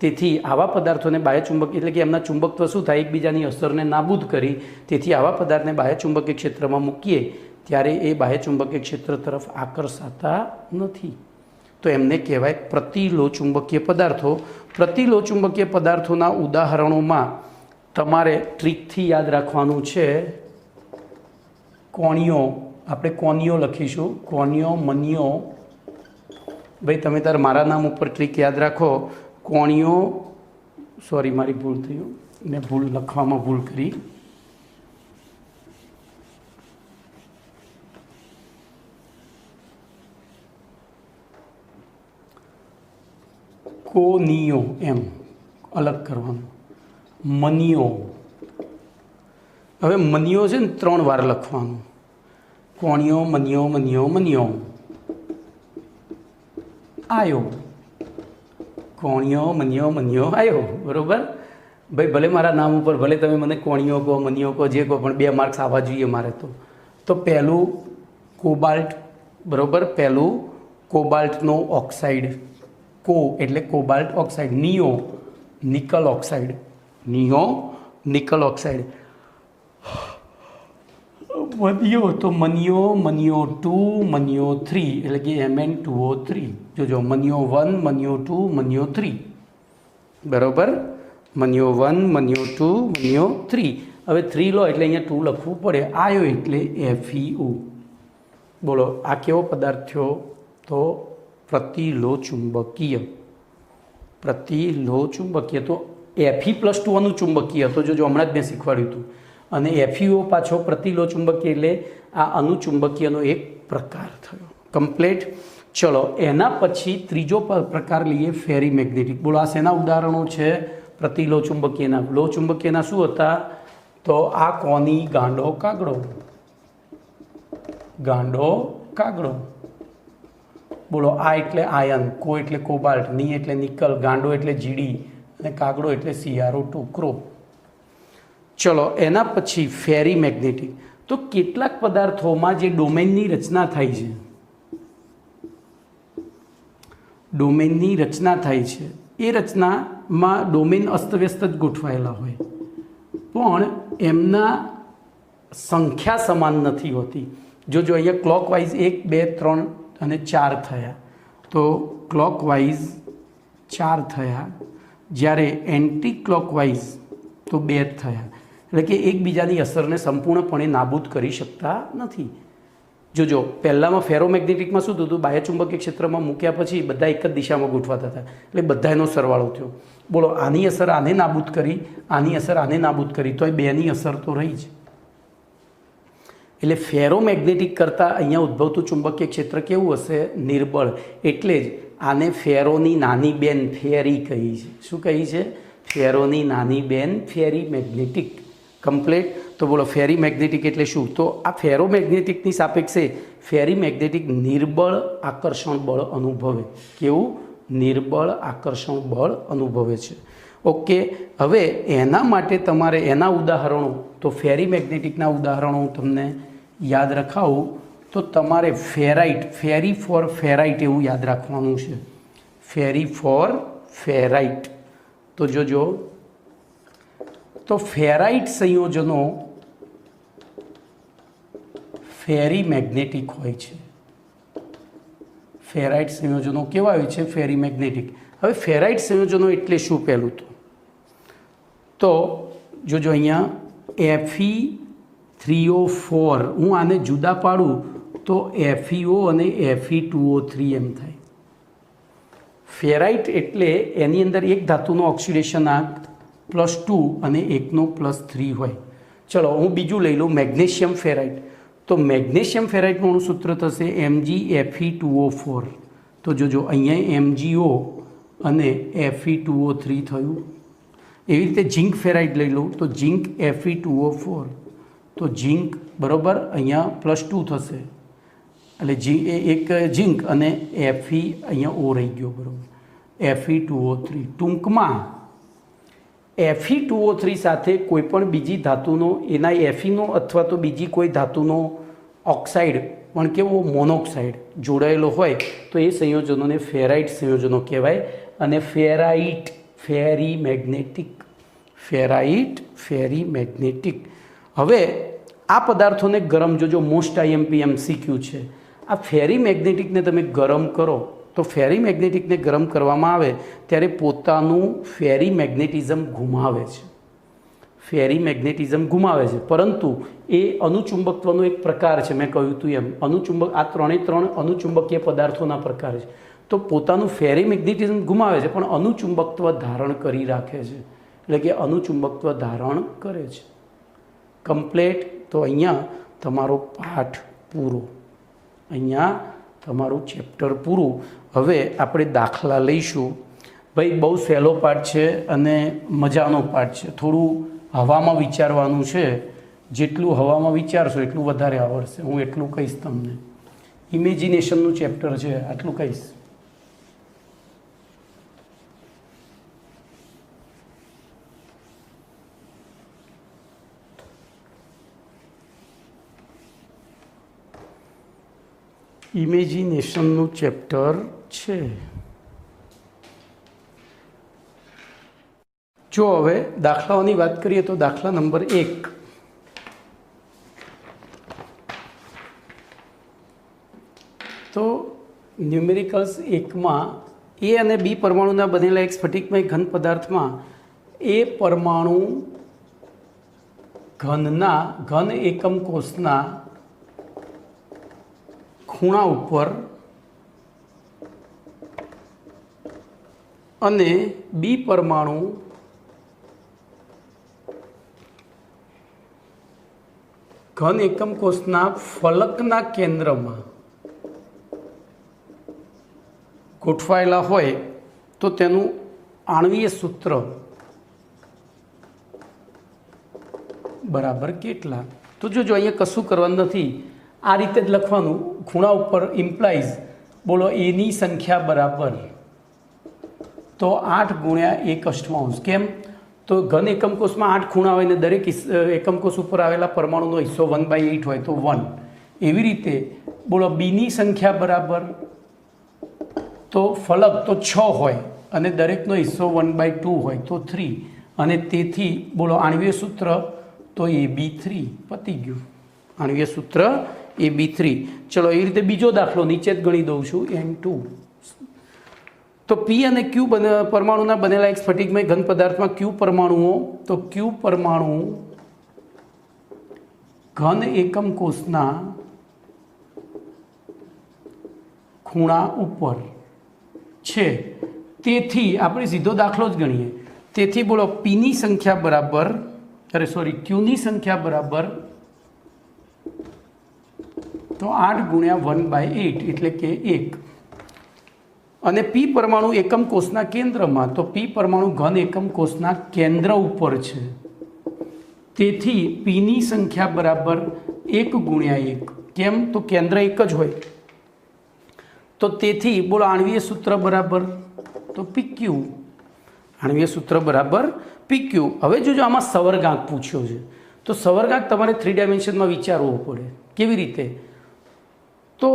તેથી આવા પદાર્થોને બાહ્ય ચુંબકીય એટલે કે એમના ચુંબકત્વ શું થાય? એકબીજાની અસરને નાબૂદ કરી. તેથી આવા પદાર્થને બાહ્ય ચુંબકીય ક્ષેત્રમાં મૂકીએ ત્યારે એ બાહ્ય ચુંબકીય ક્ષેત્ર તરફ આકર્ષાતા નથી. તો એમને કહેવાય પ્રતિલો ચુંબકીય પદાર્થો. પ્રતિલો ચુંબકીય પદાર્થોના ઉદાહરણોમાં તમારે ટ્રીકથી યાદ રાખવાનું છે કોણીઓ. આપણે કોણીઓ લખીશું, કોણીઓ, મનીઓ. ભાઈ તમે તાર મારા નામ ઉપર ટ્રીક યાદ રાખો. કોણીઓ, સોરી મારી ભૂલ થઈ, મેં ભૂલ લખવામાં ભૂલ કરી. કોનીઓ એમ અલગ કરવાનું. મનીઓ, હવે મનીઓ છે ને 3 વાર લખવાનું. કોણીઓ, મનીઓ, મનીઓ, મનીઓ. આયો, કોણીઓ, મનીઓ, મનીઓ, આયો. બરાબર. ભાઈ ભલે મારા નામ ઉપર ભલે તમે મને કોણીઓ કહો, મનીઓ કહો, જે કહો, પણ 2 માર્ક્સ આવવા જોઈએ મારે. તો પહેલું કોબાલ્ટ. બરાબર. પહેલું કોબાલ્ટનો ઓક્સાઇડ. કો એટલે કોબાલ્ટ ઓક્સાઇડ. નિયો નિકલ ઓક્સાઇડ. નિયો નિકલ ઓક્સાઇડ. મનીઓ તો મનીઓ, મનીઓ 2, મનીઓ 3 એટલે કે Mn2O3. જોજો મનીઓ 1, મનીઓ 2, મનીઓ 3. બરાબર. મનીઓ 1, મનીઓ 2, મનીઓ 3. હવે 3 લો એટલે અહીંયા 2 લખવું પડે. આયો એટલે FeO. બોલો આ કેવો પદાર્થ થયો? તો પ્રતિલો ચુંબકીય. પ્રતિલો ચુંબકીય. તો Fe+2 અનુચુંબકીય હતો. જો હમણાં જ મેં શીખવાડ્યું હતું. અને FeO પાછો પ્રતિલો ચુંબકીય એટલે આ અનુચુંબકીયનો એક પ્રકાર થયો. કમ્પ્લીટ. ચલો એના પછી ત્રીજો પ્રકાર લઈએ, ફેરી મેગ્નેટિક. બોલો આ શેના ઉદાહરણો છે? પ્રતિલો ચુંબકીયના. લો ચુંબકીયના શું હતા? તો આ કોની? ગાંડો કાગડો. ગાંડો કાગડો. બોલો આ એટલે આયન, કો એટલે કોબાલ્ટ, ની એટલે નિકલ, ગાંડો એટલે જીડી અને કાગડો એટલે CrO2 ક્રો. ચલો એના પછી ફેરી મેગ્નેટિક. તો કેટલાક પદાર્થોમાં જે ડોમેનની રચના થાય છે ડોમેનની રચના થાય છે એ રચનામાં ડોમેન અસ્તવ્યસ્ત જ ગોઠવાયેલા હોય, પણ એમના સંખ્યા સમાન નથી હોતી. જો અહીંયા ક્લોકવાઇઝ 1 2 3 અને 4 થયા, તો ક્લોકવાઇઝ 4 થયા, જ્યારે એન્ટી ક્લોકવાઇઝ તો 2 થયા. એટલે કે એકબીજાની અસરને સંપૂર્ણપણે નાબૂદ કરી શકતા નથી. જો પહેલાંમાં ફેરોમેગ્નેટિકમાં શું થતું, બાહ્યચુંબકીય ક્ષેત્રમાં મૂક્યા પછી બધા એક જ દિશામાં ગોઠવાતા હતા, એટલે બધાનો સરવાળો થયો. બોલો, આની અસર આને નાબૂદ કરી, આની અસર આને નાબૂદ કરી, તો એ બેની અસર તો રહી જ. એટલે ફેરોમેગ્નેટિક કરતાં અહીંયા ઉદ્ભવતું ચુંબકીય ક્ષેત્ર કેવું હશે? નિર્બળ. એટલે જ આને ફેરોની નાની બેન ફેરી કહી છે. શું કહી છે? ફેરોની નાની બેન, ફેરી મેગ્નેટિક. કમ્પ્લેટ. તો બોલો, ફેરી મેગ્નેટિક એટલે શું? તો આ ફેરોમેગ્નેટિકની સાપેક્ષે ફેરી મેગ્નેટિક નિર્બળ આકર્ષણ બળ અનુભવે. કેવું? નિર્બળ આકર્ષણ બળ અનુભવે છે. ઓકે, હવે એના માટે તમારે એના ઉદાહરણો, તો ફેરી મેગ્નેટિકના ઉદાહરણો હું તમને યાદ રખાવું. તો તમારે ફેરાઇટ, ફેરી ફોર ફેરાઇટ એવું યાદ રાખવાનું છે. ફેરી ફોર ફેરાઇટ. તો જોજો, તો ફેરાઇટ સંયોજનો ફેરી મેગ્નેટિક હોય છે. ફેરાઇટ સંયોજનો કેવા હોય છે? ફેરી મેગ્નેટિક. હવે ફેરાઇટ સંયોજનો એટલે શું? પહેલું તો જોજો અહીંયા Fe3O4, હું આને જુદા પાડું તો FeO અને Fe2O3 એમ થાય. ફેરાઇટ એટલે એની અંદર એક ધાતુનો ઓક્સિડેશન આંક +2 અને એકનો +3 હોય. ચલો હું બીજું લઈ લઉં, મેગ્નેશિયમ ફેરાઇટ. તો મેગ્નેશિયમ ફેરાઇટનું સૂત્ર થશે Mgfe2O4. તો જોજો અહીંયા MgO અને Fe2O3 થયું. એવી રીતે ઝિંક ફેરાઇટ લઈ લઉં તો ઝિંક Fe2O4, તો ઝિંક બરાબર અહીંયા +2 થશે, એટલે એક ઝિંક અને Fe અહીંયા O રહી ગયો, બરાબર, Fe2O3. ટૂંકમાં Fe2O3 સાથે કોઈ પણ બીજી ધાતુનો, એના Feનો અથવા તો બીજી કોઈ ધાતુનો ઓક્સાઇડ પણ કેવો મોનોક્સાઇડ જોડાયેલો હોય તો એ સંયોજનોને ફેરાઇટ સંયોજનો કહેવાય. અને ફેરાઇટ ફેરી મેગ્નેટિક, ફેરાઇટ ફેરી મેગ્નેટિક. હવે આ પદાર્થોને ગરમ, જોજો મોસ્ટ IMP MCQ છે. આ ફેરી મેગ્નેટિકને તમે ગરમ કરો તો ફેરી મેગ્નેટિકને ગરમ કરવામાં આવે ત્યારે પોતાનું ફેરી મેગ્નેટિઝમ ગુમાવે છે. ફેરી મેગ્નેટિઝમ ગુમાવે છે, પરંતુ એ અનુચુંબકત્વનો એક પ્રકાર છે. મેં કહ્યું હતું એમ, અનુચુંબક, આ ત્રણ અનુચુંબકીય પદાર્થોના પ્રકાર છે. તો પોતાનું ફેરી મેગ્નેટિઝમ ગુમાવે છે, પણ અનુચુંબકત્વ ધારણ કરી રાખે છે. એટલે કે અનુચુંબકત્વ ધારણ કરે છે. કમ્પ્લેટ. તો અહીંયા તમારો પાઠ પૂરો, અહીંયા તમારું ચેપ્ટર પૂરું. હવે આપણે દાખલા લઈશું. ભાઈ બહુ સહેલો પાઠ છે અને મજાનો પાઠ છે. થોડું હવામાં વિચારવાનું છે. જેટલું હવામાં વિચારશો એટલું વધારે આવડશે. હું એટલું કહીશ તમને. ઇમેજિનેશનનું ચેપ્ટર છે, આટલું કહીશ. ઇમેજિનેશનનું ચેપ્ટર છે. જો હવે દાખલાઓની વાત કરીએ તો દાખલા નંબર 1. તો ન્યુમેરિકલ્સ 1માં એ અને બી પરમાણુના બનેલા એક સ્ફટિકમય ઘન પદાર્થમાં એ પરમાણુ ઘન એકમ કોષના ખૂણા ઉપર અને બી પરમાણુ ઘન એકમ કોષના ફલકના કેન્દ્રમાં ગોઠવાયેલા હોય તો તેનું આણ્વીય સૂત્ર બરાબર કેટલા? તો જો અહીંયા કશું કરવાનું નથી, આ રીતે જ લખવાનું. ખૂણા ઉપર ઇમ્પ્લાઇઝ, બોલો, એની સંખ્યા બરાબર તો 8 ગુણ્યા 1/8. કેમ? તો ઘન એકમ કોષમાં 8 ખૂણા હોય ને દરેક એકમ કોષ ઉપર આવેલા પરમાણુનો હિસ્સો 1/8 હોય તો 1. એવી રીતે બોલો બીની સંખ્યા બરાબર, તો ફલક તો 6 હોય અને દરેકનો હિસ્સો 1/2 હોય તો 3 અને તેથી બોલો આણ્વીય સૂત્ર તો AB3 પતી ગયું આણ્વીય સૂત્ર AB3 ચલો એ રીતે બીજો દાખલો નીચે જ ગણી દઉં છું N2 તો P અને Q પરમાણુના બનેલા એક સ્ફટિકમય ઘન પદાર્થમાં Q પરમાણુઓ તો Q પરમાણુ ઘન એકમ કોષના ખૂણા ઉપર છે તેથી આપણે સીધો દાખલો જ ગણીએ તેથી બોલો Pની સંખ્યા બરાબર Qની સંખ્યા બરાબર તો 8 ગુણ્યા 1/8 એટલે કે 1 અને P પરમાણુ એકમ કોષના કેન્દ્રમાં તો P પરમાણુ ઘન એકમ કોષના કેન્દ્ર ઉપર છે તેથી Pની સંખ્યા બરાબર 1 ગુણ્યા 1 કેમ તો કેન્દ્ર એક જ હોય તો તેથી બોલો આણ્વીય સૂત્ર બરાબર તો PQ આણ્વીય સૂત્ર બરાબર PQ હવે જો આમાં સવર્ગાંક પૂછ્યો છે તો સવર્ગાંક તમારે 3 ડાયમેન્શનમાં વિચારવો પડે કેવી રીતે તો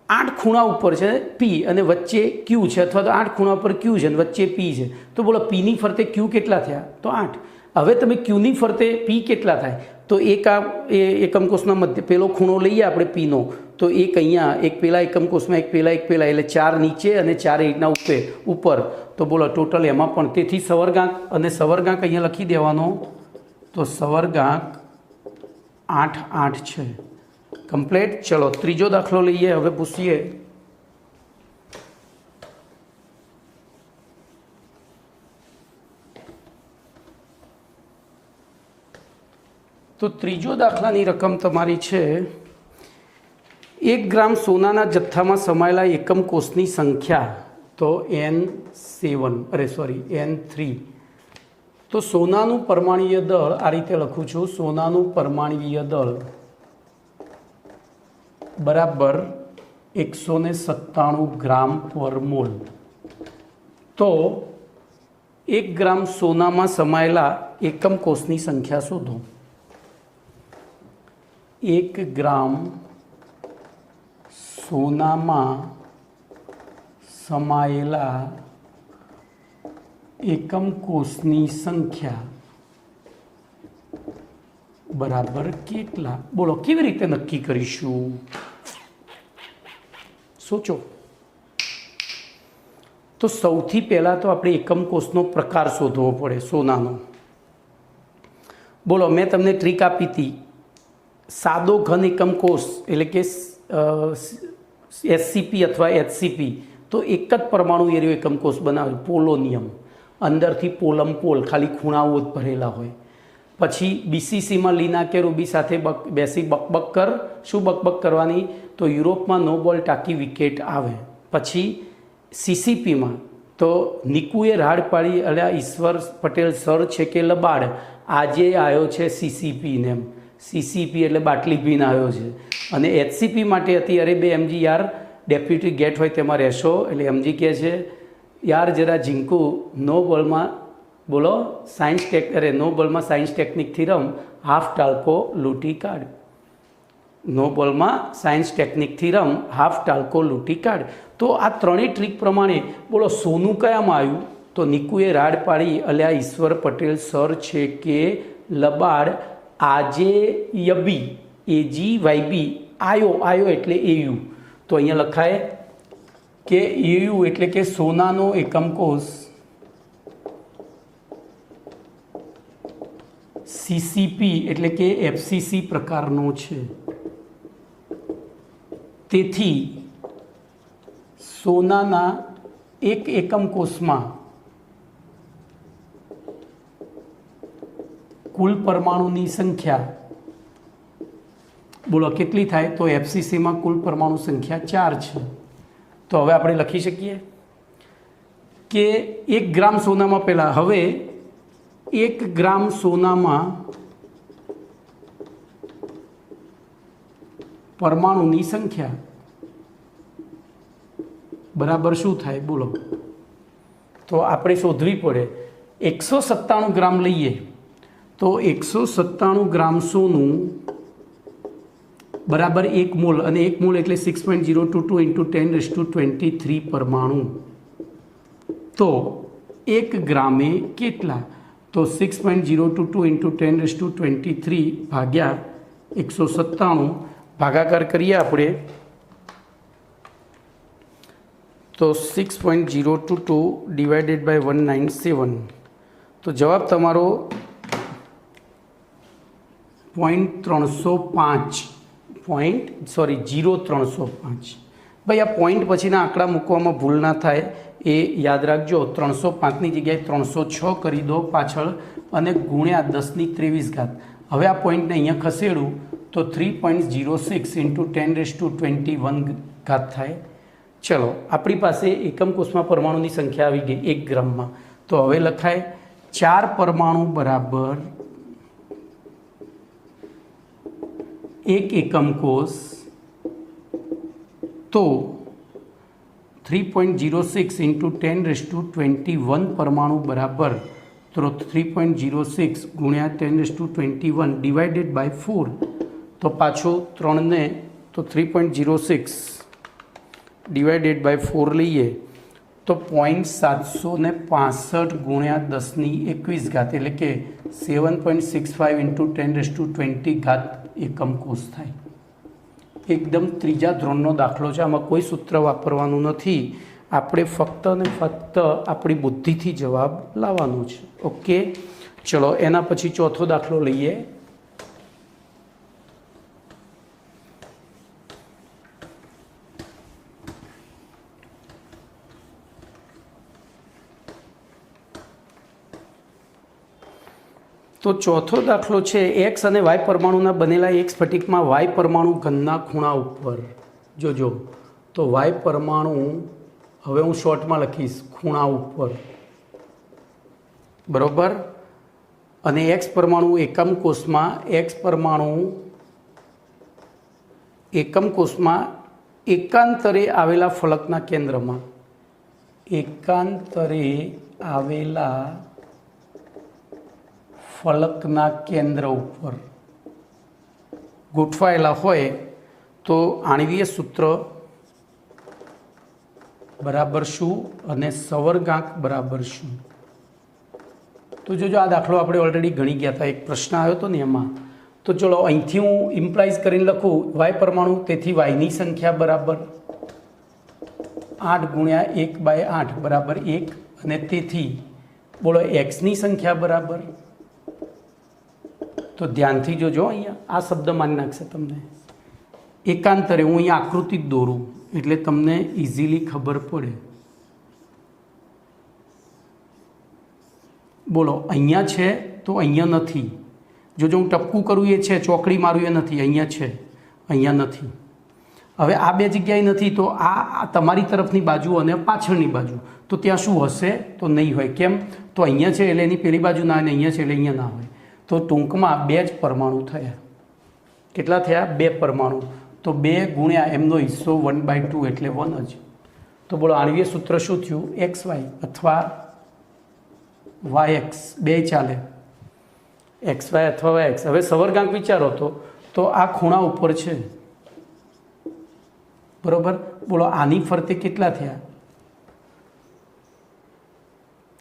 8 ખૂણા ઉપર છે P અને વચ્ચે Q છે અથવા તો 8 ખૂણા ઉપર Q છે અને વચ્ચે P છે તો બોલો Pની ફરતે Q કેટલા થયા તો 8 હવે તમે Qની ફરતે P કેટલા થાય તો એક આ એકમ કોષના મધ્ય પેલો ખૂણો લઈએ આપણે Pનો તો એક અહીંયા એક પેલા એકમ કોષમાં એક પેલા એટલે 4 નીચે અને 4 એકના ઉપર તો બોલો ટોટલ એમાં પણ તેથી સવર્ગાંક અને સવર્ગાંક અહીંયા લખી દેવાનો તો સવર્ગાંક 8 8 છે કમ્પ્લીટ ચલો ત્રીજો દાખલો લઈએ હવે પૂછીએ તો ત્રીજો દાખલાની રકમ તમારી છે 1 ગ્રામ સોનાના જથ્થામાં સમાયેલા એકમ કોષની સંખ્યા તો N3 તો સોનાનું પરમાણ્વીય દળ આ રીતે લખું છું સોનાનું પરમાણ્વીય દળ બરાબર 197 ગ્રામ પર મોલ તો 1 ગ્રામ સોનામાં સમાયેલા એકમ કોષની સંખ્યા શોધો 1 ગ્રામ સોનામાં સમાયેલા એકમ કોષની સંખ્યા બરાબર કેટલા બોલો કેવી રીતે નક્કી કરીશું સોચો તો સૌથી પહેલાં તો આપણે એકમ કોષનો પ્રકાર શોધવો પડે સોનાનો બોલો મેં તમને ટ્રીક આપી હતી સાદો ઘન એકમ કોષ એટલે કે SCP અથવા HCP તો એક જ પરમાણુ એરિયો એકમ કોષ બનાવે પોલોનિયમ અંદરથી પોલ ખાલી ખૂણાઓ જ ભરેલા હોય પછી BCCમાં લીના કે રૂબી સાથે બેસી બકબક કર શું બકબક કરવાની તો યુરોપમાં નો બોલ ટાંકી વિકેટ આવે પછી CCPમાં તો નિકુએ રાડ પાડી અલ્યા ઈશ્વર પટેલ સર છે કે લબાડ આજે આવ્યો છે CCP ને એમ CCP એટલે બાટલી પીને આવ્યો છે અને HCP માટે હતી અરે બે MG યાર ડેપ્યુટી ગેટ હોય તેમાં રહેશો એટલે MG કહે છે યાર જરા ઝીંકુ નો બોલમાં બોલો નો બોલમાં સાયન્સ ટેકનિકથી રમ હાફ ટાલ્કો લૂંટી કાઢ નો બોલમાં સાયન્સ ટેકનિકથી રમ હાફ ટાલ્કો લૂંટી કાઢ તો આ ત્રણેય ટ્રીક પ્રમાણે બોલો સોનું કયામાં આવ્યું તો નિકુએ રાડ પાડી અલ્યા ઈશ્વર પટેલ સર છે કે લબાડ આજે યબી AGYB આયો એટલે AU તો અહીંયા લખાય કે AU એટલે કે સોનાનો એકમ કોષ CCP એટલે કે FCC પ્રકારનો છે તેથી સોનાના એક એકમ કોષમાં કુલ પરમાણુની સંખ્યા બોલો કેટલી થાય તો FCCમાં કુલ પરમાણુ સંખ્યા 4 છે તો હવે આપણે લખી શકીએ કે 1 ગ્રામ સોનામાં પહેલાં હવે 1 ગ્રામ સોનામાં પરમાણુની સંખ્યા બરાબર શું થાય બોલો તો આપણે શોધવી પડે 197 ગ્રામ લઈએ તો 197 ગ્રામ સોનું બરાબર 1 મોલ, અને 1 મોલ એટલે 6.022 ઇન્ટુ 10⁻23 પરમાણુ. તો 1 ગ્રામે કેટલા? તો 6.022 ઇન્ટુ 10⁻23 ભાગ્યા 197 ભાગાકાર કરીએ આપણે તો 6.022 ડિવાઇડેડ બાય 197. તો જવાબ તમારો 0.305 ભાઈ આ પોઈન્ટ પછીના આંકડા મૂકવામાં ભૂલ ના થાય એ યાદ રાખજો. 305ની જગ્યાએ 306 કરી દો પાછળ અને ગુણ્યા 10⁻23. હવે આ પોઈન્ટને અહીંયા ખસેડું તો 3.06 ઇન્ટુ 10⁻21 થાય. ચલો આપણી પાસે એકમ કોષમાં પરમાણુની સંખ્યા આવી ગઈ 1 ગ્રામમાં. તો હવે લખાય 4 પરમાણુ બરાબર 1 એકમ કોષ. તો 3.06 ઇન્ટુ 10⁻21 પરમાણુ બરાબર તો 3.06 ગુણ્યા 10⁻21 ડિવાઇડેડ બાય 4. તો પાછું 3ને તો 3.06 ડિવાઇડેડ બાય 4 લઈએ તો 0.765 ગુણ્યા 10⁻21 એટલે કે 7.65 ઇન્ટુ 10⁻20 એકમ કોષ થાય. એકદમ ત્રીજા ધોરણનો દાખલો છે, આમાં કોઈ સૂત્ર વાપરવાનું નથી. આપણે ફક્ત ને ફક્ત આપણી બુદ્ધિથી જવાબ લાવવાનો છે. ઓકે, ચલો એના પછી ચોથો દાખલો લઈએ. તો ચોથો દાખલો છે એક્સ અને વાય પરમાણુના બનેલા એક સ્ફટિકમાં વાય પરમાણુ ઘનના ખૂણા ઉપર. જોજો તો વાય પરમાણુ, હવે હું શોર્ટમાં લખીશ ખૂણા ઉપર, બરોબર. અને એક્સ પરમાણુ એકમ કોષમાં એકાંતરે આવેલા ફલકના કેન્દ્રમાં ફલકના કેન્દ્ર ઉપર ગોઠવાયેલા હોય તો આણ્વીય સૂત્ર બરાબર શું અને સવર્ગાંક બરાબર શું? તો જોજો આ દાખલો આપણે ઓલરેડી ગણી ગયા હતા, એક પ્રશ્ન આવ્યો હતો ને એમાં. તો ચલો અહીંથી હું ઇમ્પ્લાઇઝ કરીને લખું વાય પરમાણુ, તેથી વાયની સંખ્યા બરાબર 8 ગુણ્યા 1/8 બરાબર 1. અને તેથી બોલો એક્સની સંખ્યા બરાબર, તો ધ્યાનથી જોજો અહીંયા આ શબ્દ માની નાખશે તમને એકાંતરે. હું અહીંયા આકૃતિ જ દોરું એટલે તમને ઇઝીલી ખબર પડે. બોલો અહીંયા છે તો અહીંયા નથી. જોજો હું ટપકું કરું એ છે, ચોકડી મારું એ નથી, અહીંયા છે અહીંયા નથી. હવે આ બે જગ્યાએ નથી તો આ તમારી તરફની બાજુ અને પાછળની બાજુ, તો ત્યાં શું હશે? તો નહીં હોય. કેમ? તો અહીંયા છે એટલે એની પેલી બાજુ ના, અને અહીંયા છે એટલે અહીંયા ના હોય. તો ટૂંકમાં 2 જ પરમાણુ થયા. કેટલા થયા? 2 પરમાણુ. તો 2 ગુણ્યા એમનો હિસ્સો 1/2 એટલે 1 જ. તો બોલો આણ્વીય સૂત્ર શું થયું? XY અથવા YX બે ચાલે, XY અથવા YX. હવે સવર્ગાંક વિચારો તો આ ખૂણા ઉપર છે, બરોબર. બોલો આની ફરતે કેટલા થયા?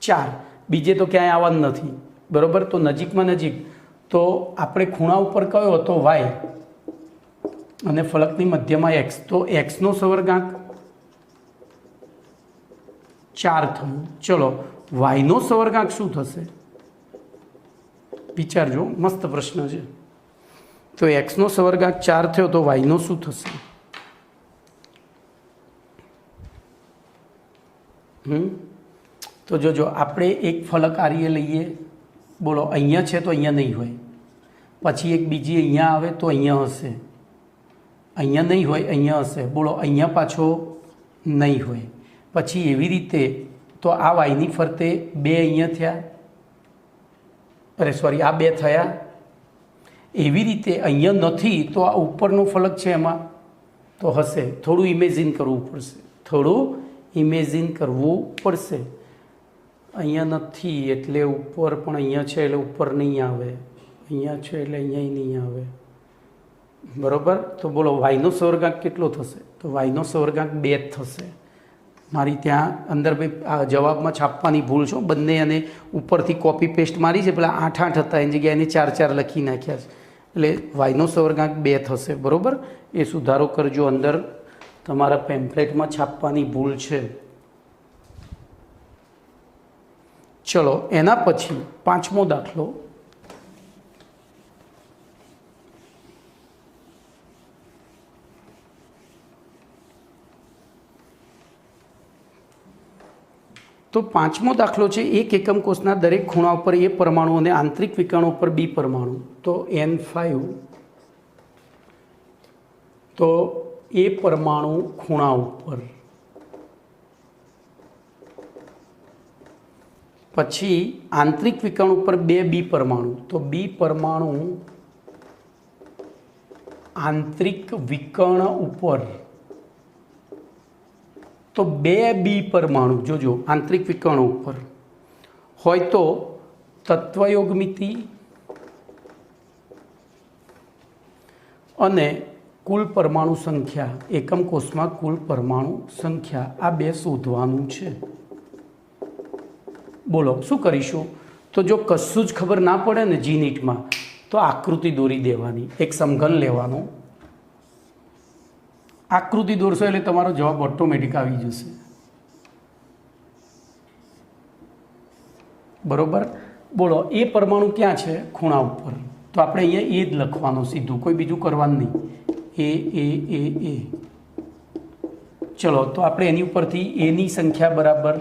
4. બીજે તો ક્યાંય આવવાનું નથી, બરોબર. તો નજીકમાં નજીક તો આપણે ખૂણા ઉપર કયો હતો? વાય, અને ફલકની મધ્યમાં એક્સ. તો એક્સનો સવર્ગાંક 4 થયું. ચલો વાયનો સવર્ગાંક શું થશે? વિચારજો, મસ્ત પ્રશ્ન છે. તો એક્સનો સવર્ગાંક 4 થયો તો વાયનો શું થશે? તો જોજો આપણે એક ફલક આરીએ લઈએ. બોલો અહીંયા છે તો અહીંયા નહીં હોય, પછી એક બીજી અહીંયા આવે તો અહીંયા હશે, અહીંયા નહીં હોય અહીંયા હશે. બોલો અહીંયા પાછો નહીં હોય, પછી એવી રીતે. તો આ વાયની ફરતે 2 અહીંયા થયા, અરે સોરી આ 2 થયા. એવી રીતે અહીંયા નથી તો આ ઉપરનો ફલક છે એમાં તો હશે. થોડું ઇમેજિન કરવું પડશે. અહીંયા નથી એટલે ઉપર, પણ અહીંયા છે એટલે ઉપર નહીં આવે, અહીંયા છે એટલે અહીંયા નહીં આવે. બરાબર. તો બોલો વાયનો સવર્ગાંક કેટલો થશે? તો વાયનો સવર્ગાંક 2 જ થશે. મારી ત્યાં અંદર ભાઈ આ જવાબમાં છાપવાની ભૂલ છો બંને, અને ઉપરથી કોપી પેસ્ટ મારી છે, પેલા 8 8 હતા એની જગ્યાએ એને 4 4 લખી નાખ્યા છે, એટલે વાયનો સવર્ગાંક 2 થશે. બરાબર, એ સુધારો કરજો, અંદર તમારા પેમ્પલેટમાં છાપવાની ભૂલ છે. ચલો એના પછી 5મો દાખલો. તો 5મો દાખલો છે, એક એકમ કોષના દરેક ખૂણા ઉપર એ પરમાણુ અને આંતરિક વિકર્ણો ઉપર બી પરમાણુ. તો N5, તો એ પરમાણુ ખૂણા ઉપર, પછી આંતરિક વિકર્ણ ઉપર 2 બી પરમાણુ. તો બી પરમાણુ આંતરિક વિકર્ણ ઉપર, તો 2 બી પરમાણુ જોજો આંતરિક વિકર્ણ ઉપર હોય તો તત્વયોગમિતિ અને કુલ પરમાણુ સંખ્યા, એકમ કોષમાં કુલ પરમાણુ સંખ્યા, આ 2 શોધવાનું છે. બોલો શું કરીશું? તો જો કશું જ ખબર ના પડે ને જીનીટમાં, તો આકૃતિ દોરી દેવાની, એક સમઘન લેવાનું, આકૃતિ દોરશો એટલે તમારો જવાબ ઓટોમેટિક આવી જશે. બરોબર. બોલો એ પરમાણુ ક્યાં છે? ખૂણા ઉપર. તો આપણે અહીંયા એ જ લખવાનું સીધું, કોઈ બીજું કરવાનું નહીં. એ. ચલો તો આપણે એની ઉપરથી એની સંખ્યા બરાબર,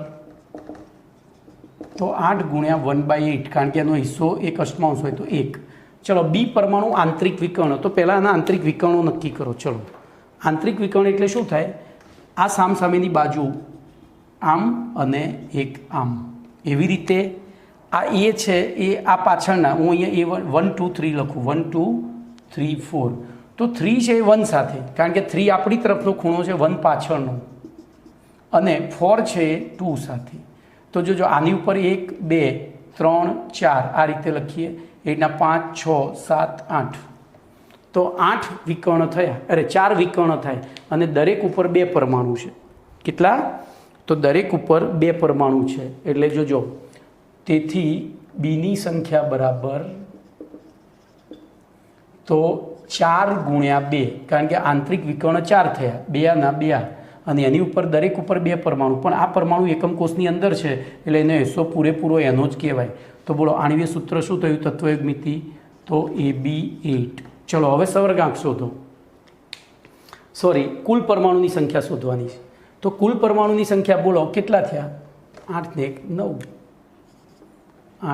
તો 8 ગુણ્યા 1/8, કારણ કે એનો હિસ્સો 1 અષ્ટમાંશ હોય તો 1. ચલો બી પરમાણુ આંતરિક વિકર્ણ, તો પહેલાં આના આંતરિક વિકર્ણો નક્કી કરો. ચલો આંતરિક વિકર્ણ એટલે શું થાય? આ સામસામેની બાજુ આમ અને એક આમ, એવી રીતે આ એ છે એ આ પાછળના, હું અહીંયા A1 1 2 3 લખું, 1 2 3 4. તો 3 છે એ 1 સાથે, કારણ કે 3 આપણી તરફનો ખૂણો છે, 1 પાછળનો, અને 4 છે એ 2 સાથે. તો જોજો આની ઉપર 1 2 3 4 આ રીતે લખીએ, એના 5 6 7 8. તો 8 વિકર્ણ થયા, અરે 4 વિકર્ણ થાય, અને દરેક ઉપર 2 પરમાણુ છે. કેટલા? તો દરેક ઉપર 2 પરમાણુ છે, એટલે જોજો, તેથી બીની સંખ્યા બરાબર, તો 4 ગુણ્યા 2, કારણ કે આંતરિક વિકર્ણ 4 થયા, 2 ના 2, અને એની ઉપર દરેક ઉપર 2 પરમાણુ, પણ આ પરમાણુ એકમ કોષની અંદર છે એટલે એનો હિસ્સો પૂરેપૂરો એનો જ કહેવાય. તો બોલો આણ્વીય સૂત્ર શું થયું તત્વયોગમિતિ? તો AB8. ચલો હવે સવર્ગાંક શોધો, સોરી કુલ પરમાણુની સંખ્યા શોધવાની છે. તો કુલ પરમાણુની સંખ્યા બોલો કેટલા થયા? 8 ને 1 9,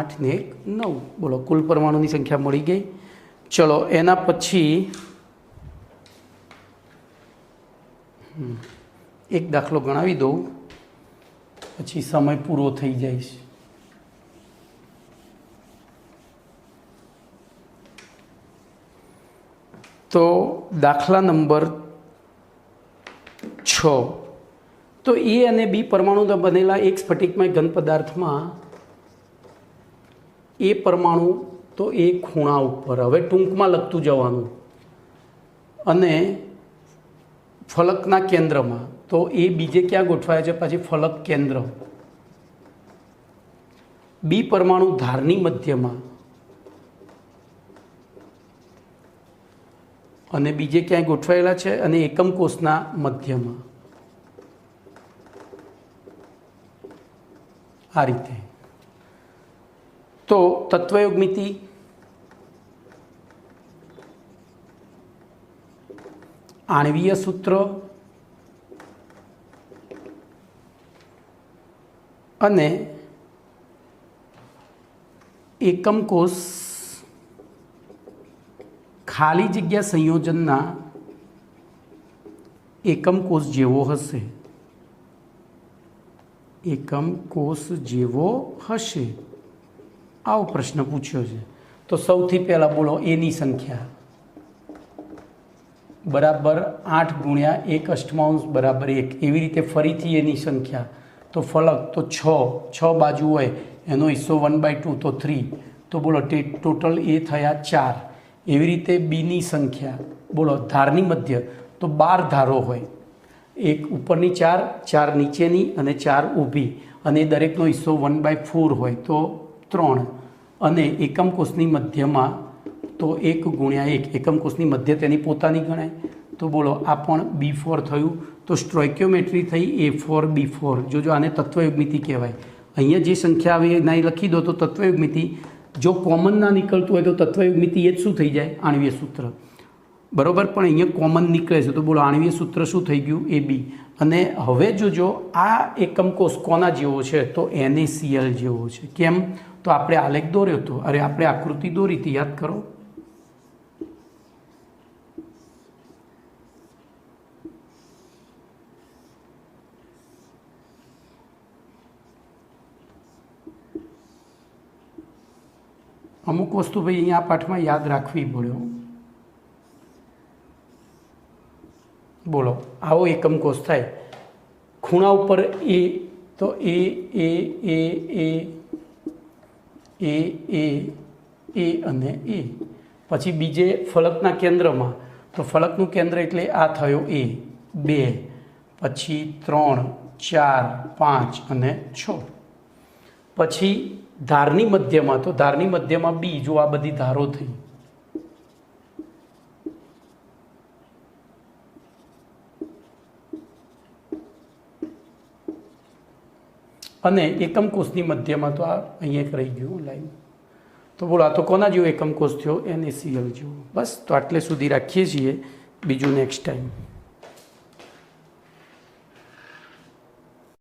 8 ને 1 9. બોલો કુલ પરમાણુની સંખ્યા મળી ગઈ. ચલો એના પછી એક દાખલો ગણાવી દઉં, પછી સમય પૂરો થઈ જાય છે. તો દાખલા નંબર 6. તો એ અને બી પરમાણુના બનેલા એક સ્ફટિકમય ઘન પદાર્થમાં એ પરમાણુ તો એ ખૂણા ઉપર, હવે ટૂંકમાં લખતું જવાનું, અને ફલકના કેન્દ્રમાં, તો એ બીજે ક્યાં ગોઠવાય છે? પછી ફલક કેન્દ્ર. બી પરમાણુ ધારની મધ્યમાં, અને બીજે ક્યાંય ગોઠવાયેલા છે, અને એકમ કોષના મધ્યમાં, આ રીતે. તો તત્વયોગમિતિ, આણ્વીય સૂત્ર અને એકમ કોષ ખાલી જગ્યા સંયોજનના એકમ કોષ જેવો હશે, એકમ કોષ જેવો હશે, આવો પ્રશ્ન પૂછ્યો છે. તો સૌથી પહેલાં બોલો એની સંખ્યા બરાબર 8 ગુણ્યા 1 અષ્ટમાંશ બરાબર 1, એવી રીતે ફરીથી એની સંખ્યા. તો ફલક તો 6 બાજુ હોય, એનો હિસ્સો 1/2 તો 3. તો બોલો ટોટલ એ થયા 4. એવી રીતે બીની સંખ્યા બોલો ધારની મધ્ય તો 12 ધારો હોય, એક ઉપરની 4, 4 નીચેની અને 4 ઊભી, અને દરેકનો હિસ્સો 1/4 હોય તો 3, અને એકમ કોષની મધ્યમાં તો 1 ગુણ્યા 1, એકમ કોષની મધ્ય તેની પોતાની ગણાય, તો બોલો આ પણ B4 થયું. તો સ્ટોઇકિયોમેટ્રી થઈ A4 B4. જોજો આને તત્વયુગ્મિતિ કહેવાય. અહીંયા જે સંખ્યા આવે એના લખી દો તો તત્વયુગ્મિતિ. જો કોમન ના નીકળતું હોય તો તત્વયુગ્મિતિ એ જ શું થઈ જાય? આણ્વીય સૂત્ર. બરાબર, પણ અહીંયા કોમન નીકળે છે તો બોલો આણ્વીય સૂત્ર શું થઈ ગયું? AB. અને હવે જોજો આ એકમ કોષ કોના જેવો છે? તો NaCl જેવો છે. કેમ? તો આપણે આલેખ દોર્યો હતો, અરે આપણે આકૃતિ દોરી હતી, યાદ કરો. અમુક વસ્તુ ભાઈ અહીંયા આ પાઠમાં યાદ રાખવી પડ્યો. બોલો આવો એકમ કોષ થાય, ખૂણા ઉપર A, તો A અને A. પછી બીજે ફલકના કેન્દ્રમાં, તો ફલકનું કેન્દ્ર એટલે આ થયો A, 2, પછી 3, 4, 5 અને 6. પછી ધારની મધ્યમાં, તો ધારની મધ્યમાં B. જો આ બધી ધારો થઈ, અને એકમ કોષની મધ્યમાં તો આ અહીંયા એક રહી ગયું લાઈન. તો બોલો આ તો કોના જેવો એકમ કોષ થયો? NaCl જેવો. બસ, તો આટલે સુધી રાખીએ છીએ, બીજું નેક્સ્ટ ટાઈમ.